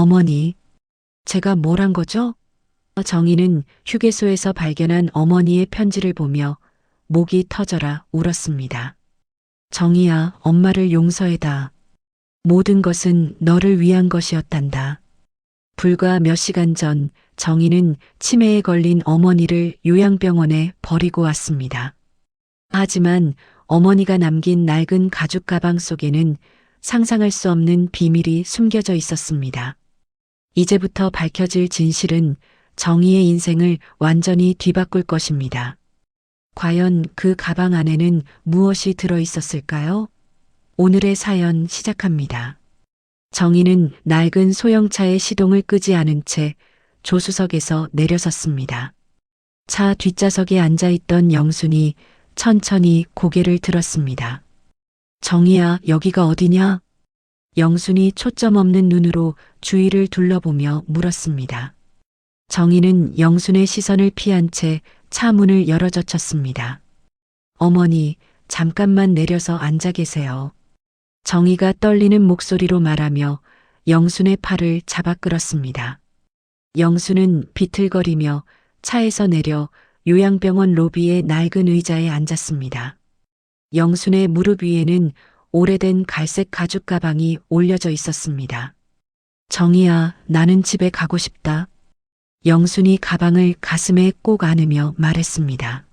어머니, 제가 뭘 한 거죠? 정희는 휴게소에서 발견한 어머니의 편지를 보며 목이 터져라 울었습니다. 정희야, 엄마를 용서해다. 모든 것은 너를 위한 것이었단다. 불과 몇 시간 전 정희는 치매에 걸린 어머니를 요양병원에 버리고 왔습니다. 하지만 어머니가 남긴 낡은 가죽 가방 속에는 상상할 수 없는 비밀이 숨겨져 있었습니다. 이제부터 밝혀질 진실은 정희의 인생을 완전히 뒤바꿀 것입니다. 과연 그 가방 안에는 무엇이 들어 있었을까요? 오늘의 사연 시작합니다. 정희는 낡은 소형차의 시동을 끄지 않은 채 조수석에서 내려섰습니다. 차 뒷좌석에 앉아있던 영순이 천천히 고개를 들었습니다. 정희야, 여기가 어디냐? 영순이 초점 없는 눈으로 주위를 둘러보며 물었습니다. 정희는 영순의 시선을 피한 채 차 문을 열어젖혔습니다. 어머니, 잠깐만 내려서 앉아 계세요. 정희가 떨리는 목소리로 말하며 영순의 팔을 잡아 끌었습니다. 영순은 비틀거리며 차에서 내려 요양병원 로비의 낡은 의자에 앉았습니다. 영순의 무릎 위에는 오래된 갈색 가죽 가방이 올려져 있었습니다. 정희야, 나는 집에 가고 싶다. 영순이 가방을 가슴에 꼭 안으며 말했습니다.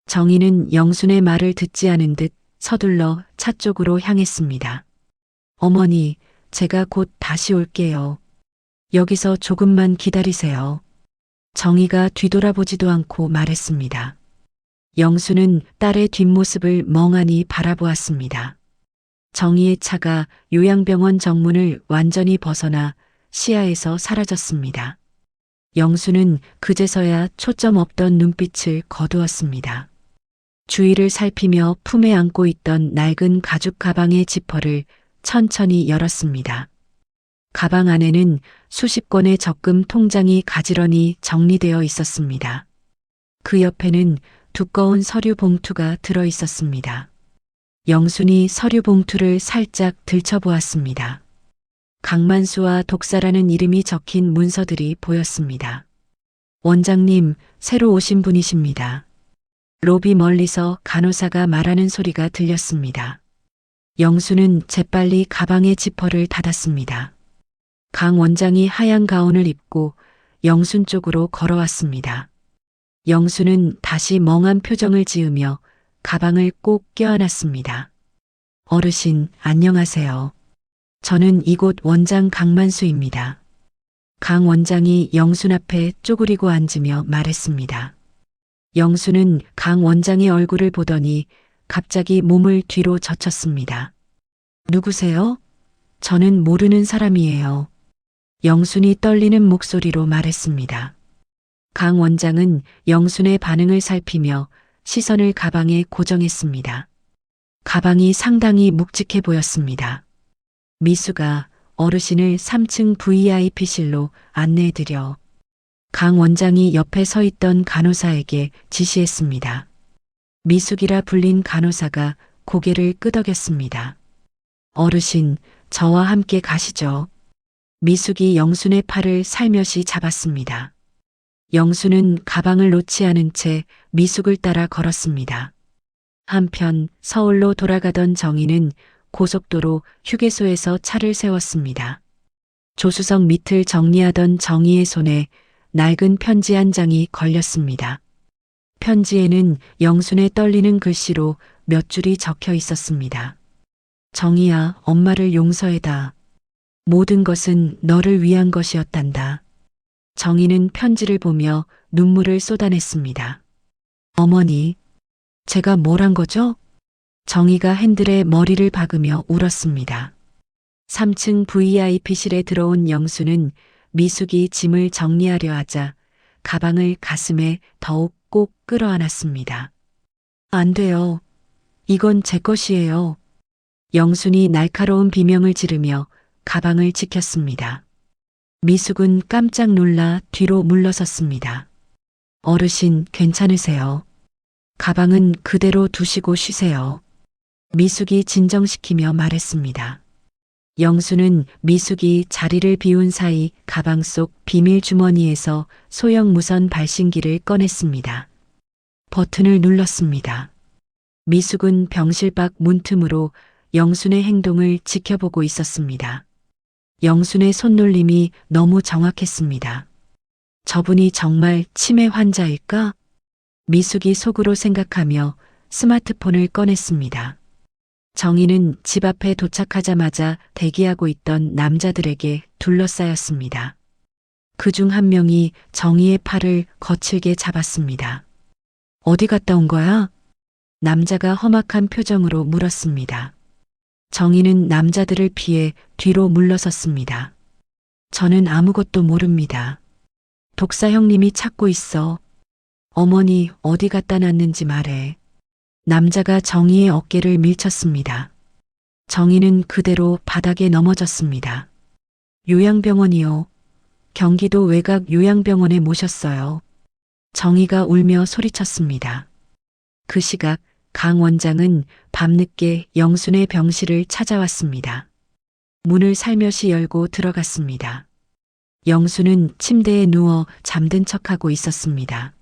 정희는 영순의 말을 듣지 않은 듯 서둘러 차 쪽으로 향했습니다. 어머니, 제가 곧 다시 올게요. 여기서 조금만 기다리세요. 정희가 뒤돌아보지도 않고 말했습니다. 영수는 딸의 뒷모습을 멍하니 바라보았습니다. 정희의 차가 요양병원 정문을 완전히 벗어나 시야에서 사라졌습니다. 영수는 그제서야 초점 없던 눈빛을 거두었습니다. 주위를 살피며 품에 안고 있던 낡은 가죽 가방의 지퍼를 천천히 열었습니다. 가방 안에는 수십 권의 적금 통장이 가지런히 정리되어 있었습니다. 그 옆에는 두꺼운 서류 봉투가 들어 있었습니다. 영순이 서류 봉투를 살짝 들춰보았습니다. 강만수와 독사라는 이름이 적힌 문서들이 보였습니다. 원장님, 새로 오신 분이십니다. 로비 멀리서 간호사가 말하는 소리가 들렸습니다. 영수는 재빨리 가방의 지퍼를 닫았습니다. 강 원장이 하얀 가운을 입고 영순 쪽으로 걸어왔습니다. 영수는 다시 멍한 표정을 지으며 가방을 꼭 껴안았습니다. 어르신, 안녕하세요. 저는 이곳 원장 강만수입니다. 강 원장이 영순 앞에 쪼그리고 앉으며 말했습니다. 영수는 강 원장의 얼굴을 보더니 갑자기 몸을 뒤로 젖혔습니다. 누구세요? 저는 모르는 사람이에요. 영순이 떨리는 목소리로 말했습니다. 강 원장은 영순의 반응을 살피며 시선을 가방에 고정했습니다. 가방이 상당히 묵직해 보였습니다. 미수가 어르신을 3층 VIP실로 안내해드려. 강 원장이 옆에 서 있던 간호사에게 지시했습니다. 미숙이라 불린 간호사가 고개를 끄덕였습니다. 어르신, 저와 함께 가시죠. 미숙이 영순의 팔을 살며시 잡았습니다. 영순은 가방을 놓지 않은 채 미숙을 따라 걸었습니다. 한편 서울로 돌아가던 정희는 고속도로 휴게소에서 차를 세웠습니다. 조수석 밑을 정리하던 정희의 손에 낡은 편지 한 장이 걸렸습니다. 편지에는 영순의 떨리는 글씨로 몇 줄이 적혀 있었습니다. 정희야, 엄마를 용서해다. 모든 것은 너를 위한 것이었단다. 정희는 편지를 보며 눈물을 쏟아냈습니다. 어머니, 제가 뭘 한 거죠? 정희가 핸들에 머리를 박으며 울었습니다. 3층 VIP실에 들어온 영수는 미숙이 짐을 정리하려 하자 가방을 가슴에 더욱 꼭 끌어안았습니다. 안 돼요. 이건 제 것이에요. 영순이 날카로운 비명을 지르며 가방을 지켰습니다. 미숙은 깜짝 놀라 뒤로 물러섰습니다. 어르신, 괜찮으세요? 가방은 그대로 두시고 쉬세요. 미숙이 진정시키며 말했습니다. 영수는 미숙이 자리를 비운 사이 가방 속 비밀 주머니에서 소형 무선 발신기를 꺼냈습니다. 버튼을 눌렀습니다. 미숙은 병실 밖 문틈으로 영순의 행동을 지켜보고 있었습니다. 영순의 손놀림이 너무 정확했습니다. 저분이 정말 치매 환자일까? 미숙이 속으로 생각하며 스마트폰을 꺼냈습니다. 정희는 집 앞에 도착하자마자 대기하고 있던 남자들에게 둘러싸였습니다. 그중 한 명이 정희의 팔을 거칠게 잡았습니다. 어디 갔다 온 거야? 남자가 험악한 표정으로 물었습니다. 정희는 남자들을 피해 뒤로 물러섰습니다. 저는 아무것도 모릅니다. 독사 형님이 찾고 있어. 어머니 어디 갖다 놨는지 말해. 남자가 정희의 어깨를 밀쳤습니다. 정희는 그대로 바닥에 넘어졌습니다. 요양병원이요. 경기도 외곽 요양병원에 모셨어요. 정희가 울며 소리쳤습니다. 그 시각 강 원장은 밤늦게 영순의 병실을 찾아왔습니다. 문을 살며시 열고 들어갔습니다. 영순은 침대에 누워 잠든 척하고 있었습니다.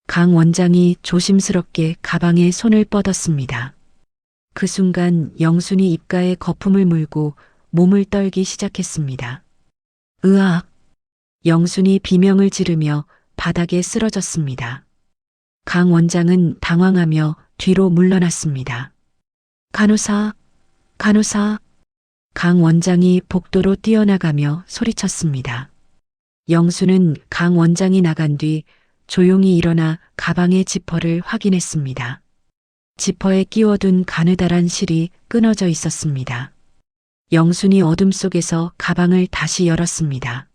강 원장이 조심스럽게 가방에 손을 뻗었습니다. 그 순간 영순이 입가에 거품을 물고 몸을 떨기 시작했습니다. 으악! 영순이 비명을 지르며 바닥에 쓰러졌습니다. 강 원장은 당황하며 뒤로 물러났습니다. 간호사, 간호사. 강 원장이 복도로 뛰어나가며 소리쳤습니다. 영수는 강 원장이 나간 뒤 조용히 일어나 가방의 지퍼를 확인했습니다. 지퍼에 끼워둔 가느다란 실이 끊어져 있었습니다. 영순이 어둠 속에서 가방을 다시 열었습니다.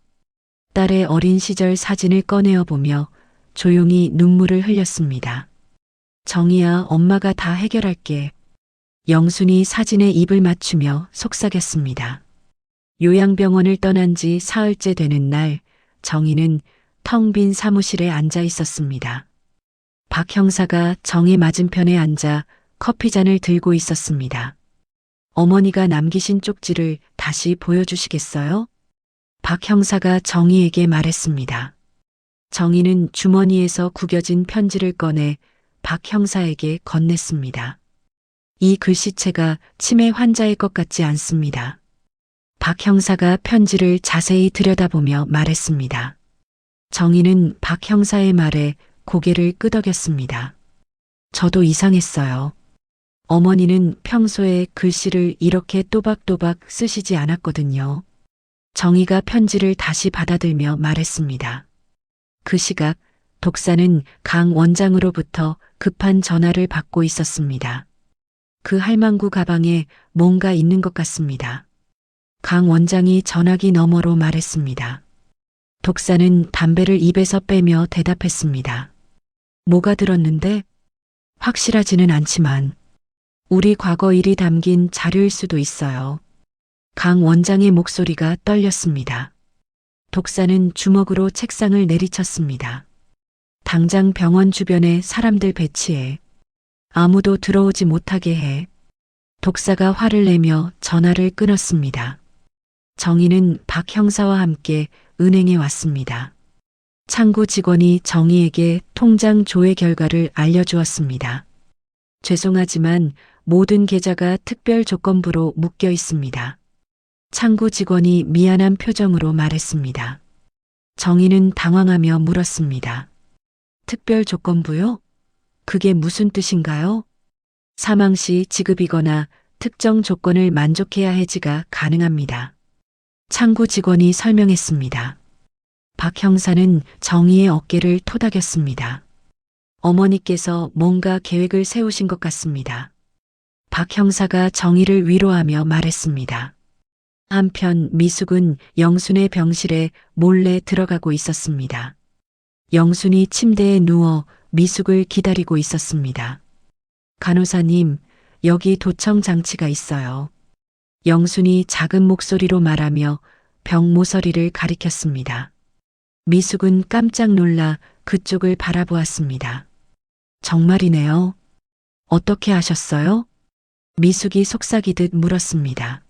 딸의 어린 시절 사진을 꺼내어 보며 조용히 눈물을 흘렸습니다. 정희야, 엄마가 다 해결할게. 영순이 사진에 입을 맞추며 속삭였습니다. 요양병원을 떠난 지 사흘째 되는 날, 정희는 텅 빈 사무실에 앉아 있었습니다. 박 형사가 정희 맞은편에 앉아 커피잔을 들고 있었습니다. 어머니가 남기신 쪽지를 다시 보여주시겠어요? 박 형사가 정희에게 말했습니다. 정희는 주머니에서 구겨진 편지를 꺼내 박 형사에게 건넸습니다. 이 글씨체가 치매 환자일 것 같지 않습니다. 박 형사가 편지를 자세히 들여다보며 말했습니다. 정희는 박 형사의 말에 고개를 끄덕였습니다. 저도 이상했어요. 어머니는 평소에 글씨를 이렇게 또박또박 쓰시지 않았거든요. 정희가 편지를 다시 받아들며 말했습니다. 그 시각 독사는 강 원장으로부터 급한 전화를 받고 있었습니다. 그 할망구 가방에 뭔가 있는 것 같습니다. 강 원장이 전화기 너머로 말했습니다. 독사는 담배를 입에서 빼며 대답했습니다. 뭐가 들었는데? 확실하지는 않지만 우리 과거 일이 담긴 자료일 수도 있어요. 강 원장의 목소리가 떨렸습니다. 독사는 주먹으로 책상을 내리쳤습니다. 당장 병원 주변에 사람들 배치해. 아무도 들어오지 못하게 해. 독사가 화를 내며 전화를 끊었습니다. 정희는 박 형사와 함께 은행에 왔습니다. 창구 직원이 정희에게 통장 조회 결과를 알려주었습니다. 죄송하지만 모든 계좌가 특별 조건부로 묶여 있습니다. 창구 직원이 미안한 표정으로 말했습니다. 정희는 당황하며 물었습니다. 특별 조건부요? 그게 무슨 뜻인가요? 사망 시 지급이거나 특정 조건을 만족해야 해지가 가능합니다. 창구 직원이 설명했습니다. 박 형사는 정희의 어깨를 토닥였습니다. 어머니께서 뭔가 계획을 세우신 것 같습니다. 박 형사가 정희를 위로하며 말했습니다. 한편 미숙은 영순의 병실에 몰래 들어가고 있었습니다. 영순이 침대에 누워 미숙을 기다리고 있었습니다. 간호사님, 여기 도청 장치가 있어요. 영순이 작은 목소리로 말하며 병 모서리를 가리켰습니다. 미숙은 깜짝 놀라 그쪽을 바라보았습니다. 정말이네요. 어떻게 하셨어요? 미숙이 속삭이듯 물었습니다.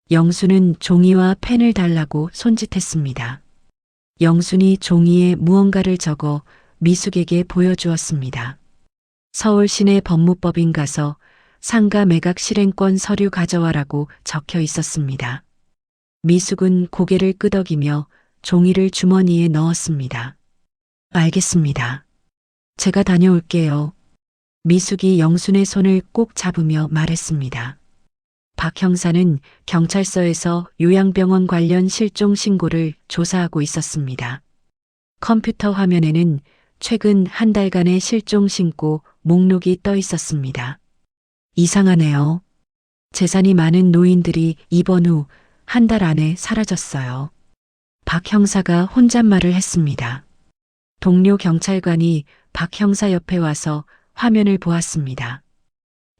영수는 종이와 펜을 달라고 손짓했습니다. 영순이 종이에 무언가를 적어 미숙에게 보여주었습니다. 서울 시내 법무법인 가서 상가 매각 실행권 서류 가져와라고 적혀 있었습니다. 미숙은 고개를 끄덕이며 종이를 주머니에 넣었습니다. 알겠습니다. 제가 다녀올게요. 미숙이 영순의 손을 꼭 잡으며 말했습니다. 박 형사는 경찰서에서 요양병원 관련 실종 신고를 조사하고 있었습니다. 컴퓨터 화면에는 최근 한 달간의 실종 신고 목록이 떠 있었습니다. 이상하네요. 재산이 많은 노인들이 입원 후 한 달 안에 사라졌어요. 박 형사가 혼잣말을 했습니다. 동료 경찰관이 박 형사 옆에 와서 화면을 보았습니다.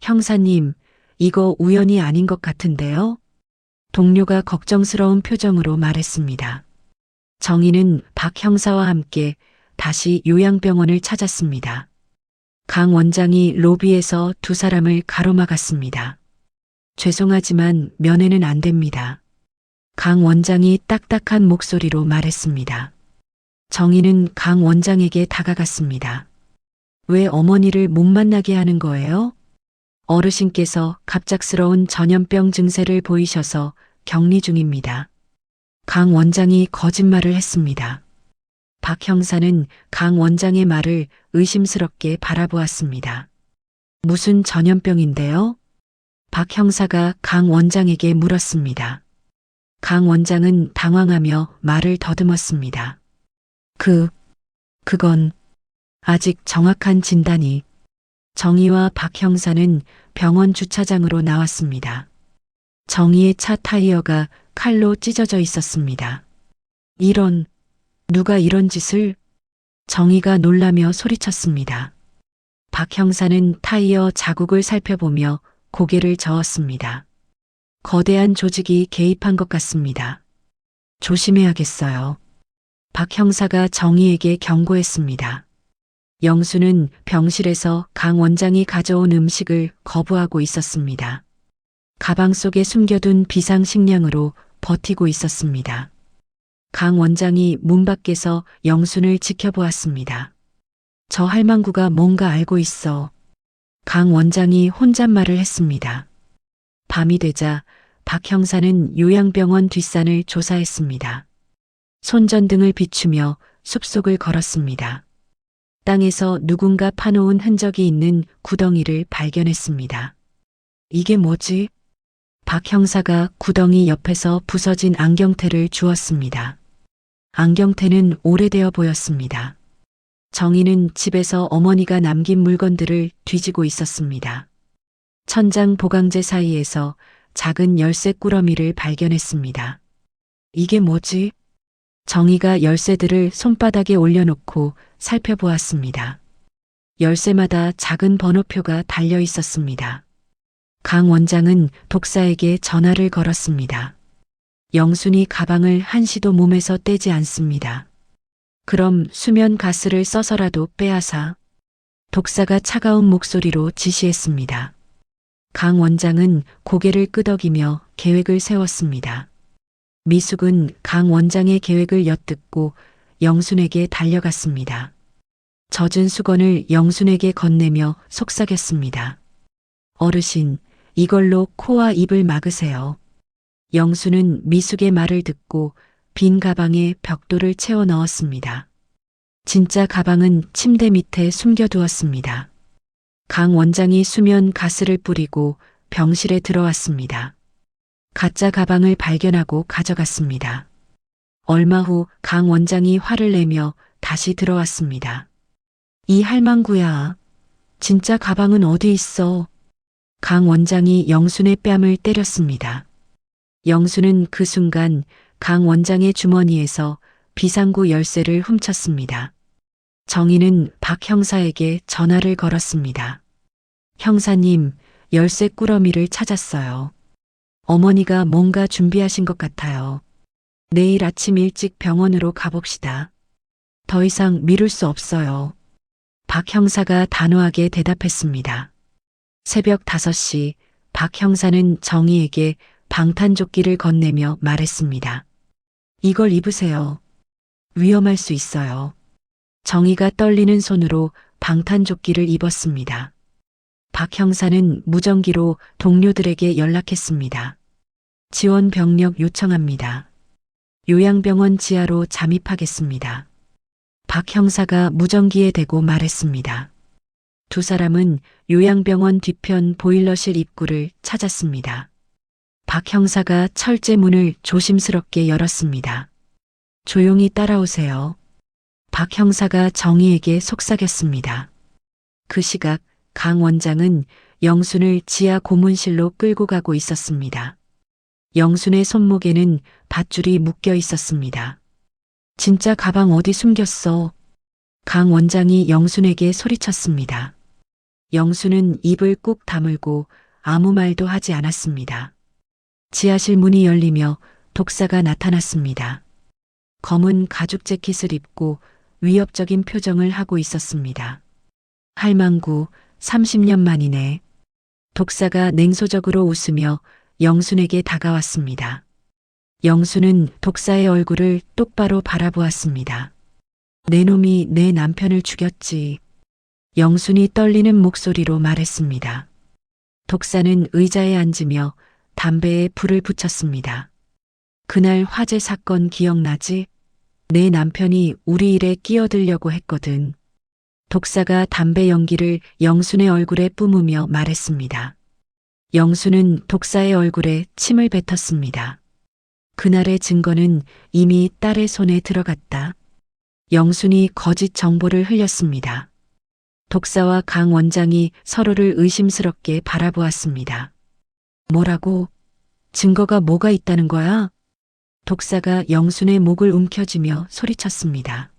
형사님, 이거 우연이 아닌 것 같은데요? 동료가 걱정스러운 표정으로 말했습니다. 정희는 박 형사와 함께 다시 요양병원을 찾았습니다. 강 원장이 로비에서 두 사람을 가로막았습니다. 죄송하지만 면회는 안 됩니다. 강 원장이 딱딱한 목소리로 말했습니다. 정희는 강 원장에게 다가갔습니다. 왜 어머니를 못 만나게 하는 거예요? 어르신께서 갑작스러운 전염병 증세를 보이셔서 격리 중입니다. 강 원장이 거짓말을 했습니다. 박 형사는 강 원장의 말을 의심스럽게 바라보았습니다. 무슨 전염병인데요? 박 형사가 강 원장에게 물었습니다. 강 원장은 당황하며 말을 더듬었습니다. 그건 아직 정확한 진단이. 정희와 박 형사는 병원 주차장으로 나왔습니다. 정희의 차 타이어가 칼로 찢어져 있었습니다. 누가 이런 짓을? 정희가 놀라며 소리쳤습니다. 박 형사는 타이어 자국을 살펴보며 고개를 저었습니다. 거대한 조직이 개입한 것 같습니다. 조심해야겠어요. 박 형사가 정희에게 경고했습니다. 영수는 병실에서 강 원장이 가져온 음식을 거부하고 있었습니다. 가방 속에 숨겨둔 비상식량으로 버티고 있었습니다. 강 원장이 문 밖에서 영순을 지켜보았습니다. 저 할망구가 뭔가 알고 있어. 강 원장이 혼잣말을 했습니다. 밤이 되자 박 형사는 요양병원 뒷산을 조사했습니다. 손전등을 비추며 숲속을 걸었습니다. 땅에서 누군가 파놓은 흔적이 있는 구덩이를 발견했습니다. 이게 뭐지? 박 형사가 구덩이 옆에서 부서진 안경테를 주었습니다. 안경테는 오래되어 보였습니다. 정희는 집에서 어머니가 남긴 물건들을 뒤지고 있었습니다. 천장 보강재 사이에서 작은 열쇠 꾸러미를 발견했습니다. 이게 뭐지? 정희가 열쇠들을 손바닥에 올려놓고 살펴보았습니다. 열쇠마다 작은 번호표가 달려 있었습니다. 강 원장은 독사에게 전화를 걸었습니다. 영순이 가방을 한시도 몸에서 떼지 않습니다. 그럼 수면 가스를 써서라도 빼앗아. 독사가 차가운 목소리로 지시했습니다. 강 원장은 고개를 끄덕이며 계획을 세웠습니다. 미숙은 강 원장의 계획을 엿듣고 영순에게 달려갔습니다. 젖은 수건을 영순에게 건네며 속삭였습니다. 어르신, 이걸로 코와 입을 막으세요. 영순은 미숙의 말을 듣고 빈 가방에 벽돌을 채워 넣었습니다. 진짜 가방은 침대 밑에 숨겨두었습니다. 강 원장이 수면 가스를 뿌리고 병실에 들어왔습니다. 가짜 가방을 발견하고 가져갔습니다. 얼마 후 강 원장이 화를 내며 다시 들어왔습니다. 이 할망구야, 진짜 가방은 어디 있어? 강 원장이 영순의 뺨을 때렸습니다. 영순은 그 순간 강 원장의 주머니에서 비상구 열쇠를 훔쳤습니다. 정희는 박 형사에게 전화를 걸었습니다. 형사님, 열쇠 꾸러미를 찾았어요. 어머니가 뭔가 준비하신 것 같아요. 내일 아침 일찍 병원으로 가봅시다. 더 이상 미룰 수 없어요. 박 형사가 단호하게 대답했습니다. 새벽 5시 박 형사는 정희에게 방탄조끼를 건네며 말했습니다. 이걸 입으세요. 위험할 수 있어요. 정희가 떨리는 손으로 방탄조끼를 입었습니다. 박 형사는 무전기로 동료들에게 연락했습니다. 지원 병력 요청합니다. 요양병원 지하로 잠입하겠습니다. 박 형사가 무전기에 대고 말했습니다. 두 사람은 요양병원 뒤편 보일러실 입구를 찾았습니다. 박 형사가 철제문을 조심스럽게 열었습니다. 조용히 따라오세요. 박 형사가 정희에게 속삭였습니다. 그 시각 강 원장은 영순을 지하 고문실로 끌고 가고 있었습니다. 영순의 손목에는 밧줄이 묶여 있었습니다. 진짜 가방 어디 숨겼어? 강 원장이 영순에게 소리쳤습니다. 영순은 입을 꾹 다물고 아무 말도 하지 않았습니다. 지하실 문이 열리며 독사가 나타났습니다. 검은 가죽 재킷을 입고 위협적인 표정을 하고 있었습니다. 할망구 30년 만이네. 독사가 냉소적으로 웃으며 영순에게 다가왔습니다. 영순은 독사의 얼굴을 똑바로 바라보았습니다. 내 놈이 내 남편을 죽였지. 영순이 떨리는 목소리로 말했습니다. 독사는 의자에 앉으며 담배에 불을 붙였습니다. 그날 화재 사건 기억나지? 내 남편이 우리 일에 끼어들려고 했거든. 독사가 담배 연기를 영순의 얼굴에 뿜으며 말했습니다. 영순은 독사의 얼굴에 침을 뱉었습니다. 그날의 증거는 이미 딸의 손에 들어갔다. 영순이 거짓 정보를 흘렸습니다. 독사와 강 원장이 서로를 의심스럽게 바라보았습니다. 뭐라고? 증거가 뭐가 있다는 거야? 독사가 영순의 목을 움켜쥐며 소리쳤습니다.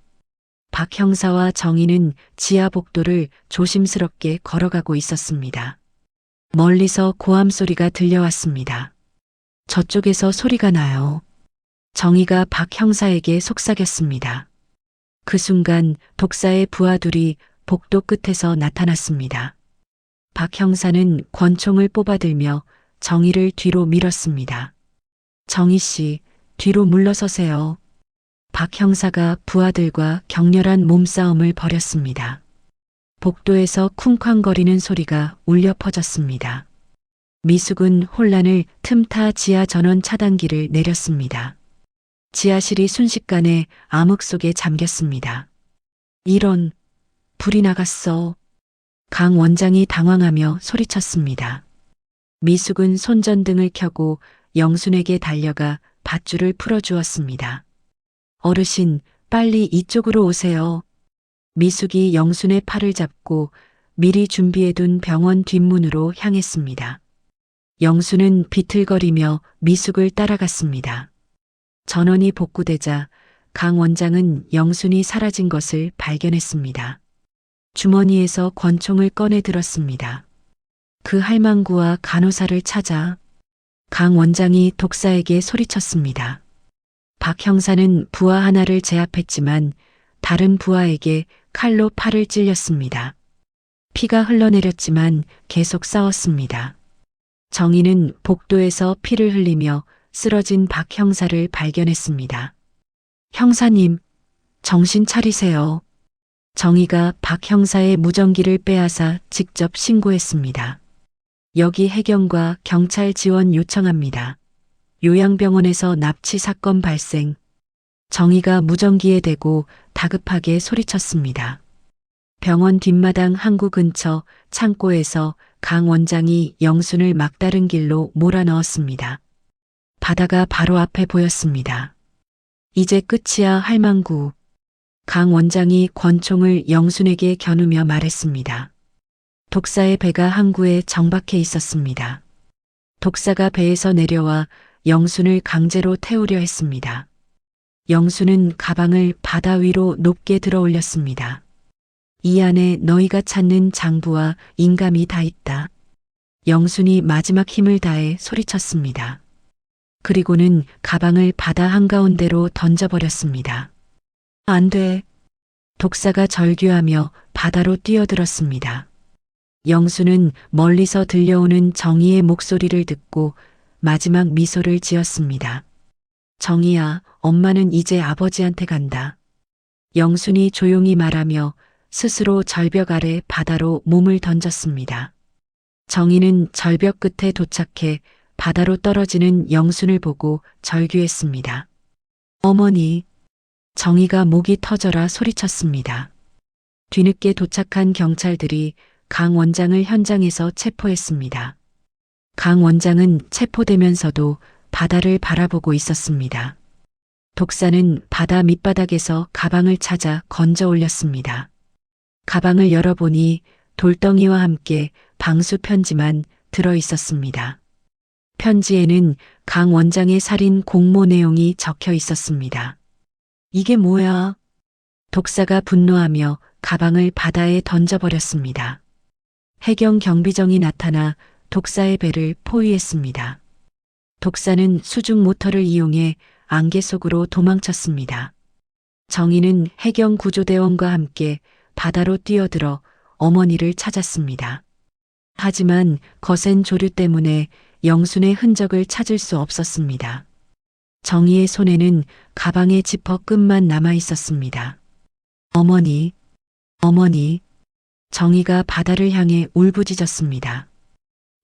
박 형사와 정희는 지하 복도를 조심스럽게 걸어가고 있었습니다. 멀리서 고함 소리가 들려왔습니다. 저쪽에서 소리가 나요. 정희가 박 형사에게 속삭였습니다. 그 순간 독사의 부하들이 복도 끝에서 나타났습니다. 박 형사는 권총을 뽑아들며 정희를 뒤로 밀었습니다. 정희 씨, 뒤로 물러서세요. 박 형사가 부하들과 격렬한 몸싸움을 벌였습니다. 복도에서 쿵쾅거리는 소리가 울려 퍼졌습니다. 미숙은 혼란을 틈타 지하 전원 차단기를 내렸습니다. 지하실이 순식간에 암흑 속에 잠겼습니다. 이런, 불이 나갔어. 강 원장이 당황하며 소리쳤습니다. 미숙은 손전등을 켜고 영순에게 달려가 밧줄을 풀어주었습니다. 어르신, 빨리 이쪽으로 오세요. 미숙이 영순의 팔을 잡고 미리 준비해둔 병원 뒷문으로 향했습니다. 영순은 비틀거리며 미숙을 따라갔습니다. 전원이 복구되자 강 원장은 영순이 사라진 것을 발견했습니다. 주머니에서 권총을 꺼내 들었습니다. 그 할망구와 간호사를 찾아 강 원장이 독사에게 소리쳤습니다. 박 형사는 부하 하나를 제압했지만 다른 부하에게 칼로 팔을 찔렸습니다. 피가 흘러내렸지만 계속 싸웠습니다. 정희는 복도에서 피를 흘리며 쓰러진 박 형사를 발견했습니다. 형사님, 정신 차리세요. 정희가 박 형사의 무전기를 빼앗아 직접 신고했습니다. 여기 해경과 경찰 지원 요청합니다. 요양병원에서 납치 사건 발생. 정희가 무전기에 대고 다급하게 소리쳤습니다. 병원 뒷마당 항구 근처 창고에서 강 원장이 영순을 막다른 길로 몰아넣었습니다. 바다가 바로 앞에 보였습니다. 이제 끝이야 할망구. 강 원장이 권총을 영순에게 겨누며 말했습니다. 독사의 배가 항구에 정박해 있었습니다. 독사가 배에서 내려와 영순을 강제로 태우려 했습니다. 영순은 가방을 바다 위로 높게 들어 올렸습니다. 이 안에 너희가 찾는 장부와 인감이 다 있다. 영순이 마지막 힘을 다해 소리쳤습니다. 그리고는 가방을 바다 한가운데로 던져버렸습니다. 안 돼. 독사가 절규하며 바다로 뛰어들었습니다. 영순은 멀리서 들려오는 정희의 목소리를 듣고 마지막 미소를 지었습니다. 정희야, 엄마는 이제 아버지한테 간다. 영순이 조용히 말하며 스스로 절벽 아래 바다로 몸을 던졌습니다. 정희는 절벽 끝에 도착해 바다로 떨어지는 영순을 보고 절규했습니다. 어머니, 정희가 목이 터져라 소리쳤습니다. 뒤늦게 도착한 경찰들이 강 원장을 현장에서 체포했습니다. 강 원장은 체포되면서도 바다를 바라보고 있었습니다. 독사는 바다 밑바닥에서 가방을 찾아 건져 올렸습니다. 가방을 열어보니 돌덩이와 함께 방수 편지만 들어 있었습니다. 편지에는 강 원장의 살인 공모 내용이 적혀 있었습니다. 이게 뭐야? 독사가 분노하며 가방을 바다에 던져버렸습니다. 해경 경비정이 나타나 독사의 배를 포위했습니다. 독사는 수중 모터를 이용해 안개 속으로 도망쳤습니다. 정희는 해경 구조대원과 함께 바다로 뛰어들어 어머니를 찾았습니다. 하지만 거센 조류 때문에 영순의 흔적을 찾을 수 없었습니다. 정희의 손에는 가방의 지퍼 끝만 남아 있었습니다. 어머니, 어머니. 정희가 바다를 향해 울부짖었습니다.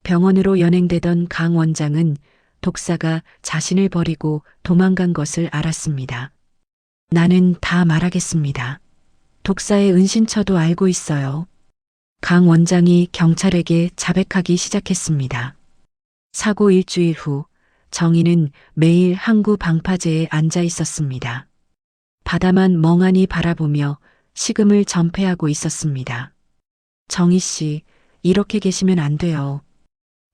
병원으로 연행되던 강 원장은 독사가 자신을 버리고 도망간 것을 알았습니다. 나는 다 말하겠습니다. 독사의 은신처도 알고 있어요. 강 원장이 경찰에게 자백하기 시작했습니다. 사고 일주일 후 정희는 매일 항구 방파제에 앉아 있었습니다. 바다만 멍하니 바라보며 식음을 전폐하고 있었습니다. 정희 씨, 이렇게 계시면 안 돼요.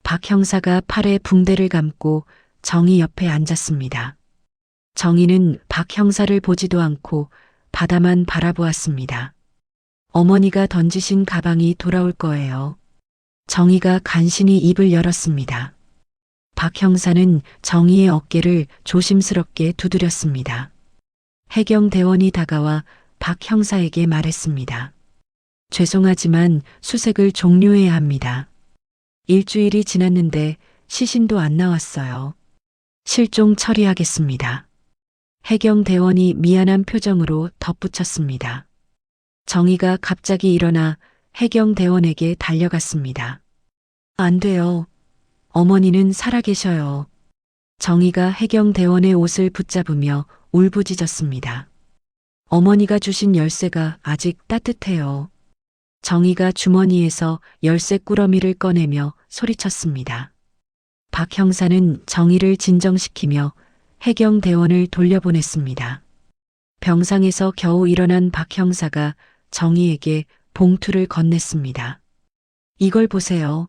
박 형사가 팔에 붕대를 감고 정희 옆에 앉았습니다. 정희는 박 형사를 보지도 않고 바다만 바라보았습니다. 어머니가 던지신 가방이 돌아올 거예요. 정희가 간신히 입을 열었습니다. 박 형사는 정희의 어깨를 조심스럽게 두드렸습니다. 해경 대원이 다가와 박 형사에게 말했습니다. 죄송하지만 수색을 종료해야 합니다. 일주일이 지났는데 시신도 안 나왔어요. 실종 처리하겠습니다. 해경 대원이 미안한 표정으로 덧붙였습니다. 정희가 갑자기 일어나 해경 대원에게 달려갔습니다. 안 돼요. 어머니는 살아계셔요. 정희가 해경 대원의 옷을 붙잡으며 울부짖었습니다. 어머니가 주신 열쇠가 아직 따뜻해요. 정희가 주머니에서 열쇠 꾸러미를 꺼내며 소리쳤습니다. 박 형사는 정희를 진정시키며 해경 대원을 돌려보냈습니다. 병상에서 겨우 일어난 박 형사가 정희에게 봉투를 건넸습니다. 이걸 보세요.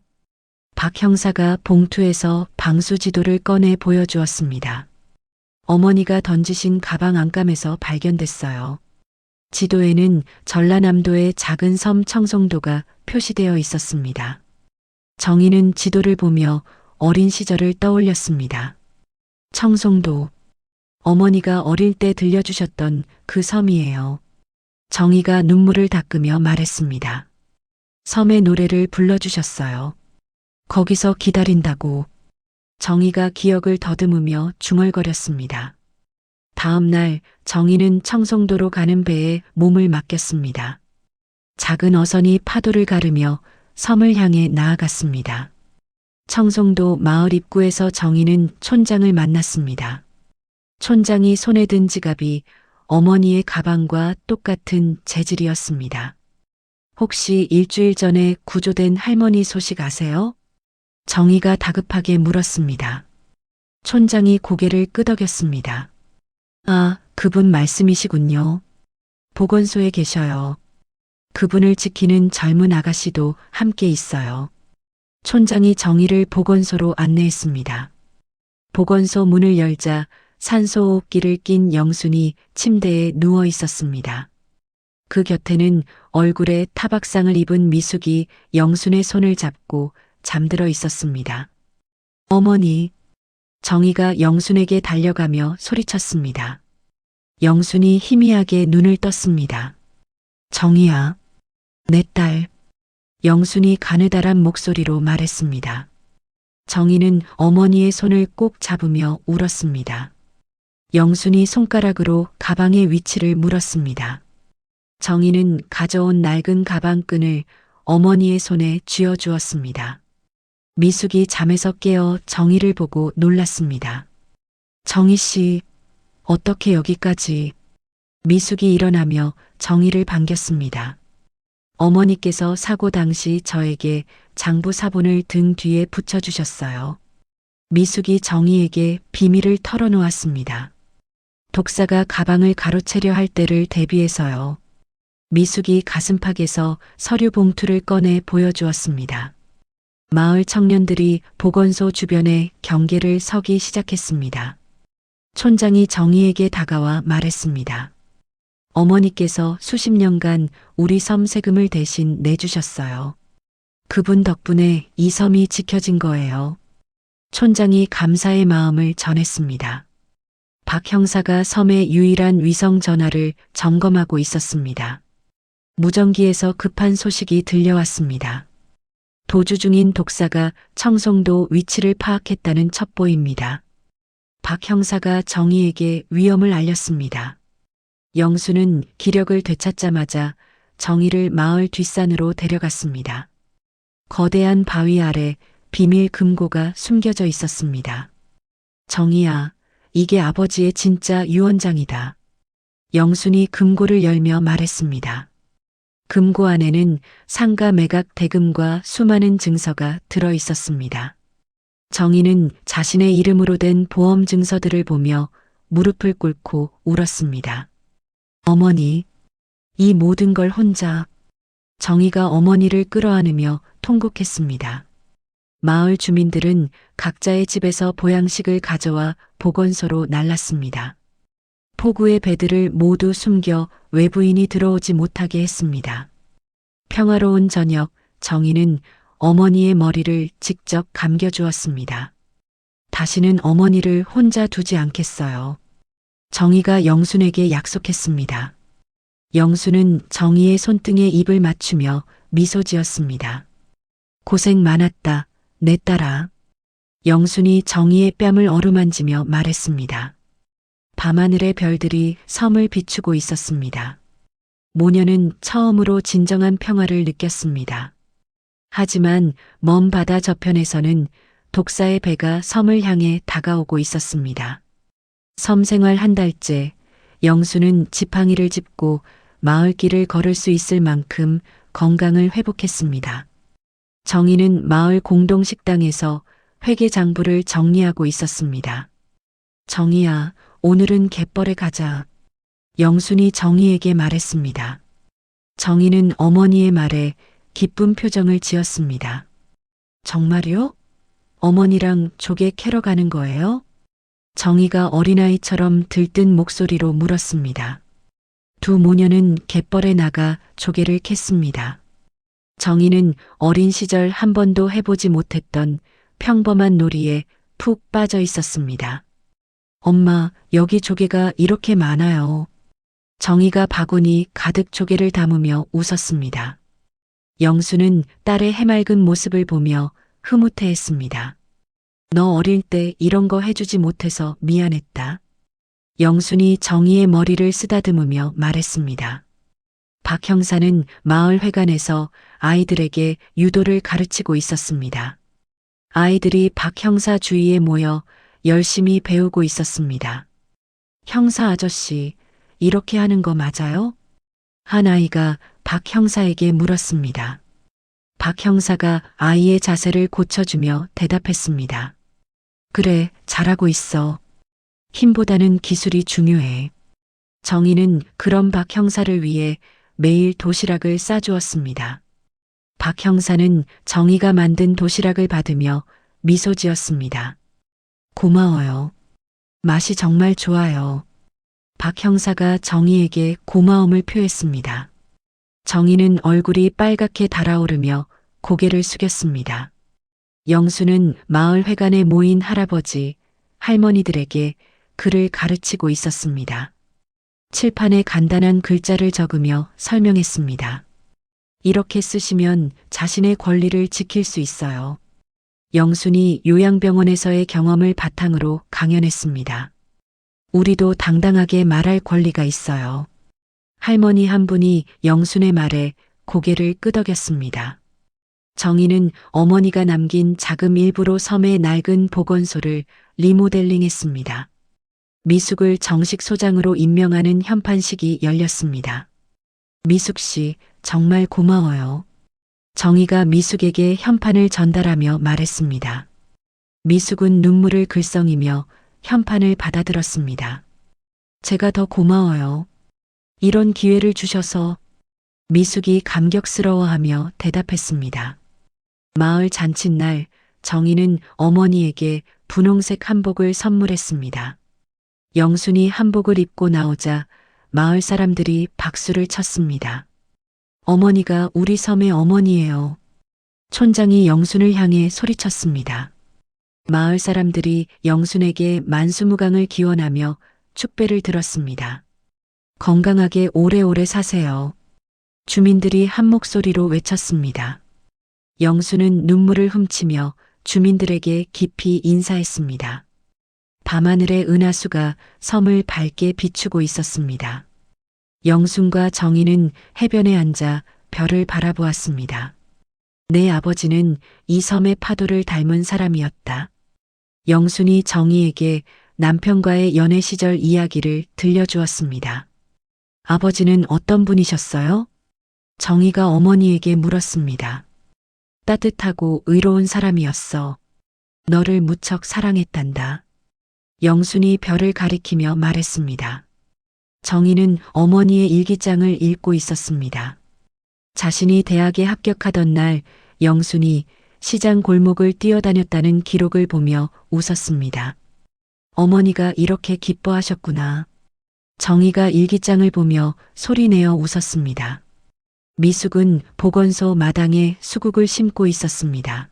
박 형사가 봉투에서 방수 지도를 꺼내 보여주었습니다. 어머니가 던지신 가방 안감에서 발견됐어요. 지도에는 전라남도의 작은 섬 청송도가 표시되어 있었습니다. 정희는 지도를 보며 어린 시절을 떠올렸습니다. 청송도, 어머니가 어릴 때 들려주셨던 그 섬이에요. 정희가 눈물을 닦으며 말했습니다. 섬의 노래를 불러주셨어요. 거기서 기다린다고. 정희가 기억을 더듬으며 중얼거렸습니다. 다음 날 정희는 청송도로 가는 배에 몸을 맡겼습니다. 작은 어선이 파도를 가르며 섬을 향해 나아갔습니다. 청송도 마을 입구에서 정희는 촌장을 만났습니다. 촌장이 손에 든 지갑이 어머니의 가방과 똑같은 재질이었습니다. 혹시 일주일 전에 구조된 할머니 소식 아세요? 정희가 다급하게 물었습니다. 촌장이 고개를 끄덕였습니다. 아, 그분 말씀이시군요. 보건소에 계셔요. 그분을 지키는 젊은 아가씨도 함께 있어요. 촌장이 정희를 보건소로 안내했습니다. 보건소 문을 열자 산소호흡기를 낀 영순이 침대에 누워 있었습니다. 그 곁에는 얼굴에 타박상을 입은 미숙이 영순의 손을 잡고 잠들어 있었습니다. 어머니, 정희가 영순에게 달려가며 소리쳤습니다. 영순이 희미하게 눈을 떴습니다. 정희야, 내 딸. 영순이 가느다란 목소리로 말했습니다. 정희는 어머니의 손을 꼭 잡으며 울었습니다. 영순이 손가락으로 가방의 위치를 물었습니다. 정희는 가져온 낡은 가방끈을 어머니의 손에 쥐어 주었습니다. 미숙이 잠에서 깨어 정희를 보고 놀랐습니다. 정희 씨, 어떻게 여기까지? 미숙이 일어나며 정희를 반겼습니다. 어머니께서 사고 당시 저에게 장부 사본을 등 뒤에 붙여주셨어요. 미숙이 정희에게 비밀을 털어놓았습니다. 독사가 가방을 가로채려 할 때를 대비해서요. 미숙이 가슴팍에서 서류 봉투를 꺼내 보여주었습니다. 마을 청년들이 보건소 주변에 경계를 서기 시작했습니다. 촌장이 정희에게 다가와 말했습니다. 어머니께서 수십 년간 우리 섬 세금을 대신 내주셨어요. 그분 덕분에 이 섬이 지켜진 거예요. 촌장이 감사의 마음을 전했습니다. 박 형사가 섬의 유일한 위성 전화를 점검하고 있었습니다. 무전기에서 급한 소식이 들려왔습니다. 도주 중인 독사가 청송도 위치를 파악했다는 첩보입니다. 박 형사가 정희에게 위험을 알렸습니다. 영수는 기력을 되찾자마자 정희를 마을 뒷산으로 데려갔습니다. 거대한 바위 아래 비밀 금고가 숨겨져 있었습니다. 정희야, 이게 아버지의 진짜 유언장이다. 영순이 금고를 열며 말했습니다. 금고 안에는 상가 매각 대금과 수많은 증서가 들어 있었습니다. 정희는 자신의 이름으로 된 보험 증서들을 보며 무릎을 꿇고 울었습니다. 어머니, 이 모든 걸 혼자. 정희가 어머니를 끌어안으며 통곡했습니다. 마을 주민들은 각자의 집에서 보양식을 가져와 보건소로 날랐습니다. 포구의 배들을 모두 숨겨 외부인이 들어오지 못하게 했습니다. 평화로운 저녁, 정희는 어머니의 머리를 직접 감겨주었습니다. 다시는 어머니를 혼자 두지 않겠어요. 정희가 영순에게 약속했습니다. 영순은 정희의 손등에 입을 맞추며 미소 지었습니다. 고생 많았다, 내 딸아. 영순이 정희의 뺨을 어루만지며 말했습니다. 밤하늘의 별들이 섬을 비추고 있었습니다. 모녀는 처음으로 진정한 평화를 느꼈습니다. 하지만 먼 바다 저편에서는 독사의 배가 섬을 향해 다가오고 있었습니다. 섬 생활 한 달째, 영수는 지팡이를 짚고 마을길을 걸을 수 있을 만큼 건강을 회복했습니다. 정희는 마을 공동식당에서 회계장부를 정리하고 있었습니다. 정희야, 오늘은 갯벌에 가자. 영순이 정희에게 말했습니다. 정희는 어머니의 말에 기쁜 표정을 지었습니다. 정말요? 어머니랑 조개 캐러 가는 거예요? 정희가 어린아이처럼 들뜬 목소리로 물었습니다. 두 모녀는 갯벌에 나가 조개를 캤습니다. 정희는 어린 시절 한 번도 해보지 못했던 평범한 놀이에 푹 빠져 있었습니다. 엄마, 여기 조개가 이렇게 많아요. 정희가 바구니 가득 조개를 담으며 웃었습니다. 영수는 딸의 해맑은 모습을 보며 흐뭇해했습니다. 너 어릴 때 이런 거 해주지 못해서 미안했다. 영순이 정희의 머리를 쓰다듬으며 말했습니다. 박 형사는 마을 회관에서 아이들에게 유도를 가르치고 있었습니다. 아이들이 박 형사 주위에 모여 열심히 배우고 있었습니다. 형사 아저씨, 이렇게 하는 거 맞아요? 한 아이가 박 형사에게 물었습니다. 박 형사가 아이의 자세를 고쳐주며 대답했습니다. 그래, 잘하고 있어. 힘보다는 기술이 중요해. 정희는 그런 박 형사를 위해 매일 도시락을 싸주었습니다. 박 형사는 정희가 만든 도시락을 받으며 미소 지었습니다. 고마워요. 맛이 정말 좋아요. 박 형사가 정희에게 고마움을 표했습니다. 정희는 얼굴이 빨갛게 달아오르며 고개를 숙였습니다. 영수는 마을 회관에 모인 할아버지, 할머니들에게 글을 가르치고 있었습니다. 칠판에 간단한 글자를 적으며 설명했습니다. 이렇게 쓰시면 자신의 권리를 지킬 수 있어요. 영순이 요양병원에서의 경험을 바탕으로 강연했습니다. 우리도 당당하게 말할 권리가 있어요. 할머니 한 분이 영순의 말에 고개를 끄덕였습니다. 정희는 어머니가 남긴 자금 일부로 섬의 낡은 보건소를 리모델링했습니다. 미숙을 정식 소장으로 임명하는 현판식이 열렸습니다. 미숙 씨, 정말 고마워요. 정희가 미숙에게 현판을 전달하며 말했습니다. 미숙은 눈물을 글썽이며 현판을 받아들었습니다. 제가 더 고마워요. 이런 기회를 주셔서. 미숙이 감격스러워하며 대답했습니다. 마을 잔칫날 정희는 어머니에게 분홍색 한복을 선물했습니다. 영순이 한복을 입고 나오자 마을 사람들이 박수를 쳤습니다. 어머니가 우리 섬의 어머니예요. 촌장이 영순을 향해 소리쳤습니다. 마을 사람들이 영순에게 만수무강을 기원하며 축배를 들었습니다. 건강하게 오래오래 사세요. 주민들이 한 목소리로 외쳤습니다. 영순은 눈물을 훔치며 주민들에게 깊이 인사했습니다. 밤하늘의 은하수가 섬을 밝게 비추고 있었습니다. 영순과 정희는 해변에 앉아 별을 바라보았습니다. 내 아버지는 이 섬의 파도를 닮은 사람이었다. 영순이 정희에게 남편과의 연애 시절 이야기를 들려주었습니다. 아버지는 어떤 분이셨어요? 정희가 어머니에게 물었습니다. 따뜻하고 의로운 사람이었어. 너를 무척 사랑했단다. 영순이 별을 가리키며 말했습니다. 정희는 어머니의 일기장을 읽고 있었습니다. 자신이 대학에 합격하던 날 영순이 시장 골목을 뛰어다녔다는 기록을 보며 웃었습니다. 어머니가 이렇게 기뻐하셨구나. 정희가 일기장을 보며 소리내어 웃었습니다. 미숙은 보건소 마당에 수국을 심고 있었습니다.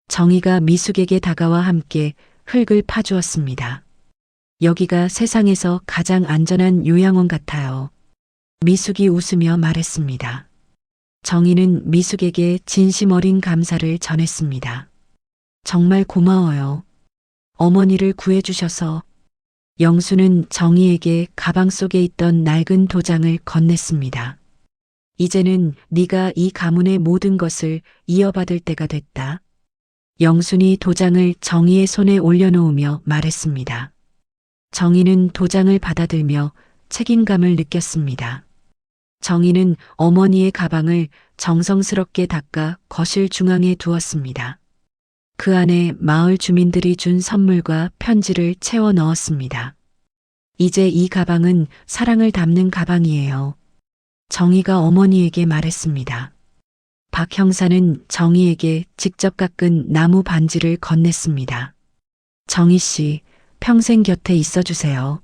정희가 미숙에게 다가와 함께 흙을 파주었습니다. 여기가 세상에서 가장 안전한 요양원 같아요. 미숙이 웃으며 말했습니다. 정희는 미숙에게 진심 어린 감사를 전했습니다. 정말 고마워요. 어머니를 구해주셔서. 영수는 정희에게 가방 속에 있던 낡은 도장을 건넸습니다. 이제는 네가 이 가문의 모든 것을 이어받을 때가 됐다. 영순이 도장을 정희의 손에 올려놓으며 말했습니다. 정희는 도장을 받아들며 책임감을 느꼈습니다. 정희는 어머니의 가방을 정성스럽게 닦아 거실 중앙에 두었습니다. 그 안에 마을 주민들이 준 선물과 편지를 채워 넣었습니다. 이제 이 가방은 사랑을 담는 가방이에요. 정희가 어머니에게 말했습니다. 박 형사는 정희에게 직접 깎은 나무 반지를 건넸습니다. 정희 씨, 평생 곁에 있어 주세요.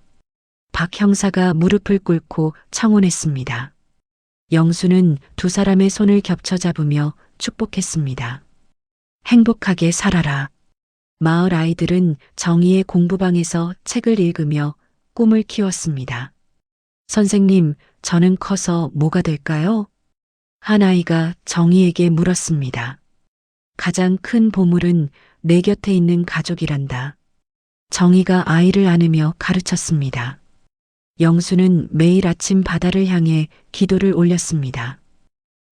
박 형사가 무릎을 꿇고 청혼했습니다. 영수는 두 사람의 손을 겹쳐 잡으며 축복했습니다. 행복하게 살아라. 마을 아이들은 정희의 공부방에서 책을 읽으며 꿈을 키웠습니다. 선생님, 저는 커서 뭐가 될까요? 한 아이가 정희에게 물었습니다. 가장 큰 보물은 내 곁에 있는 가족이란다. 정희가 아이를 안으며 가르쳤습니다. 영수는 매일 아침 바다를 향해 기도를 올렸습니다.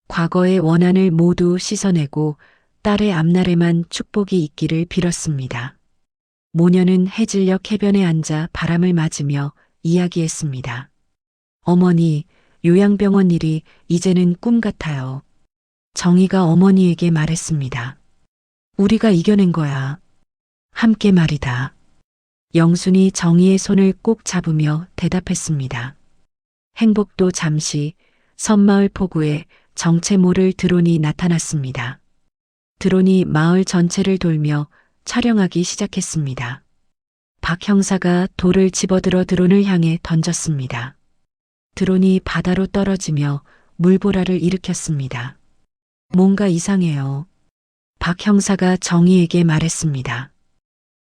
과거의 원한을 모두 씻어내고 딸의 앞날에만 축복이 있기를 빌었습니다. 모녀는 해질녘 해변에 앉아 바람을 맞으며 이야기했습니다. 어머니, 요양병원 일이 이제는 꿈 같아요. 정희가 어머니에게 말했습니다. 우리가 이겨낸 거야. 함께 말이다. 영순이 정희의 손을 꼭 잡으며 대답했습니다. 행복도 잠시 섬마을 포구에 정체 모를 드론이 나타났습니다. 드론이 마을 전체를 돌며 촬영하기 시작했습니다. 박 형사가 돌을 집어들어 드론을 향해 던졌습니다. 드론이 바다로 떨어지며 물보라를 일으켰습니다. 뭔가 이상해요. 박 형사가 정희에게 말했습니다.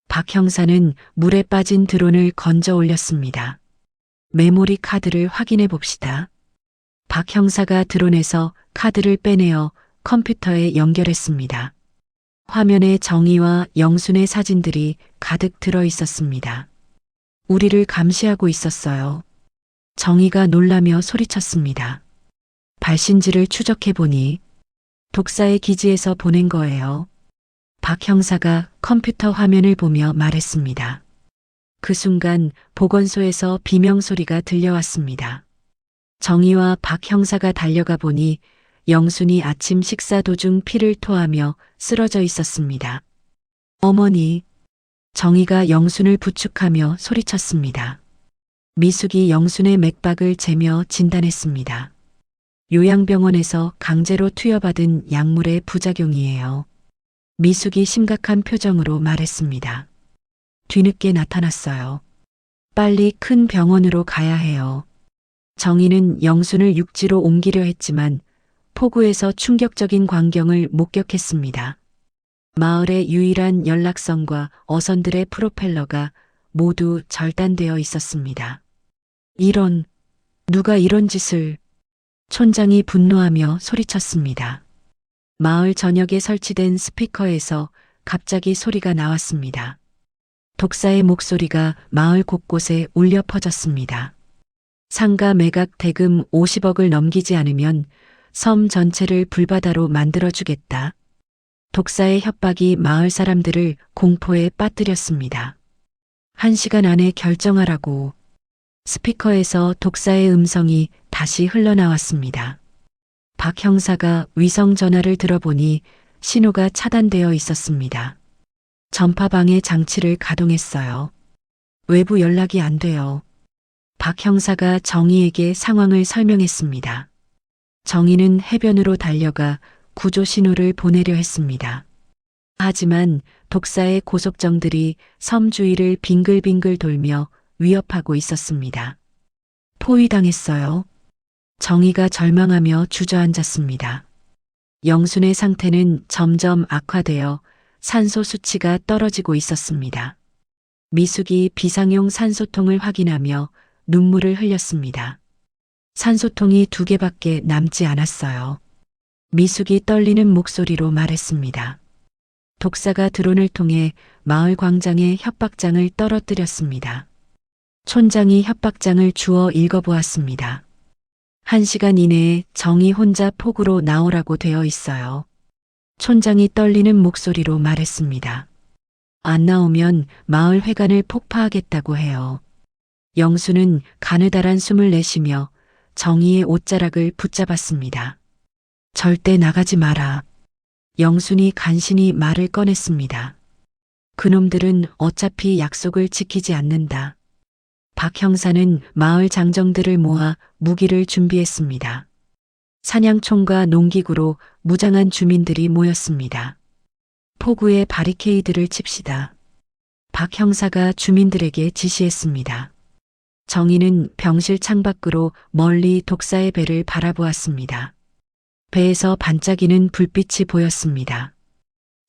박 형사는 물에 빠진 드론을 건져 올렸습니다. 메모리 카드를 확인해 봅시다. 박 형사가 드론에서 카드를 빼내어 컴퓨터에 연결했습니다. 화면에 정희와 영순의 사진들이 가득 들어 있었습니다. 우리를 감시하고 있었어요. 정희가 놀라며 소리쳤습니다. 발신지를 추적해보니 독사의 기지에서 보낸 거예요. 박 형사가 컴퓨터 화면을 보며 말했습니다. 그 순간 보건소에서 비명소리가 들려왔습니다. 정희와 박 형사가 달려가 보니 영순이 아침 식사 도중 피를 토하며 쓰러져 있었습니다. 어머니, 정희가 영순을 부축하며 소리쳤습니다. 미숙이 영순의 맥박을 재며 진단했습니다. 요양병원에서 강제로 투여받은 약물의 부작용이에요. 미숙이 심각한 표정으로 말했습니다. 뒤늦게 나타났어요. 빨리 큰 병원으로 가야 해요. 정희는 영순을 육지로 옮기려 했지만 포구에서 충격적인 광경을 목격했습니다. 마을의 유일한 연락선과 어선들의 프로펠러가 모두 절단되어 있었습니다. 누가 이런 짓을... 촌장이 분노하며 소리쳤습니다. 마을 전역에 설치된 스피커에서 갑자기 소리가 나왔습니다. 독사의 목소리가 마을 곳곳에 울려 퍼졌습니다. 상가 매각 대금 50억을 넘기지 않으면 섬 전체를 불바다로 만들어주겠다. 독사의 협박이 마을 사람들을 공포에 빠뜨렸습니다. 1시간 안에 결정하라고. 스피커에서 독사의 음성이 다시 흘러나왔습니다. 박 형사가 위성 전화를 들어보니 신호가 차단되어 있었습니다. 전파방해 장치를 가동했어요. 외부 연락이 안 돼요. 박 형사가 정희에게 상황을 설명했습니다. 정희는 해변으로 달려가 구조 신호를 보내려 했습니다. 하지만 독사의 고속정들이 섬 주위를 빙글빙글 돌며 위협하고 있었습니다. 포위당했어요. 정희가 절망하며 주저앉았습니다. 영순의 상태는 점점 악화되어 산소 수치가 떨어지고 있었습니다. 미숙이 비상용 산소통을 확인하며 눈물을 흘렸습니다. 산소통이 2개밖에 남지 않았어요. 미숙이 떨리는 목소리로 말했습니다. 독사가 드론을 통해 마을 광장에 협박장을 떨어뜨렸습니다. 촌장이 협박장을 주워 읽어보았습니다. 1시간 이내에 정희 혼자 폭우로 나오라고 되어 있어요. 촌장이 떨리는 목소리로 말했습니다. 안 나오면 마을 회관을 폭파하겠다고 해요. 영수는 가느다란 숨을 내쉬며 정희의 옷자락을 붙잡았습니다. 절대 나가지 마라. 영순이 간신히 말을 꺼냈습니다. 그놈들은 어차피 약속을 지키지 않는다. 박 형사는 마을 장정들을 모아 무기를 준비했습니다. 사냥총과 농기구로 무장한 주민들이 모였습니다. 포구에 바리케이드를 칩시다. 박 형사가 주민들에게 지시했습니다. 정희는 병실 창밖으로 멀리 독사의 배를 바라보았습니다. 배에서 반짝이는 불빛이 보였습니다.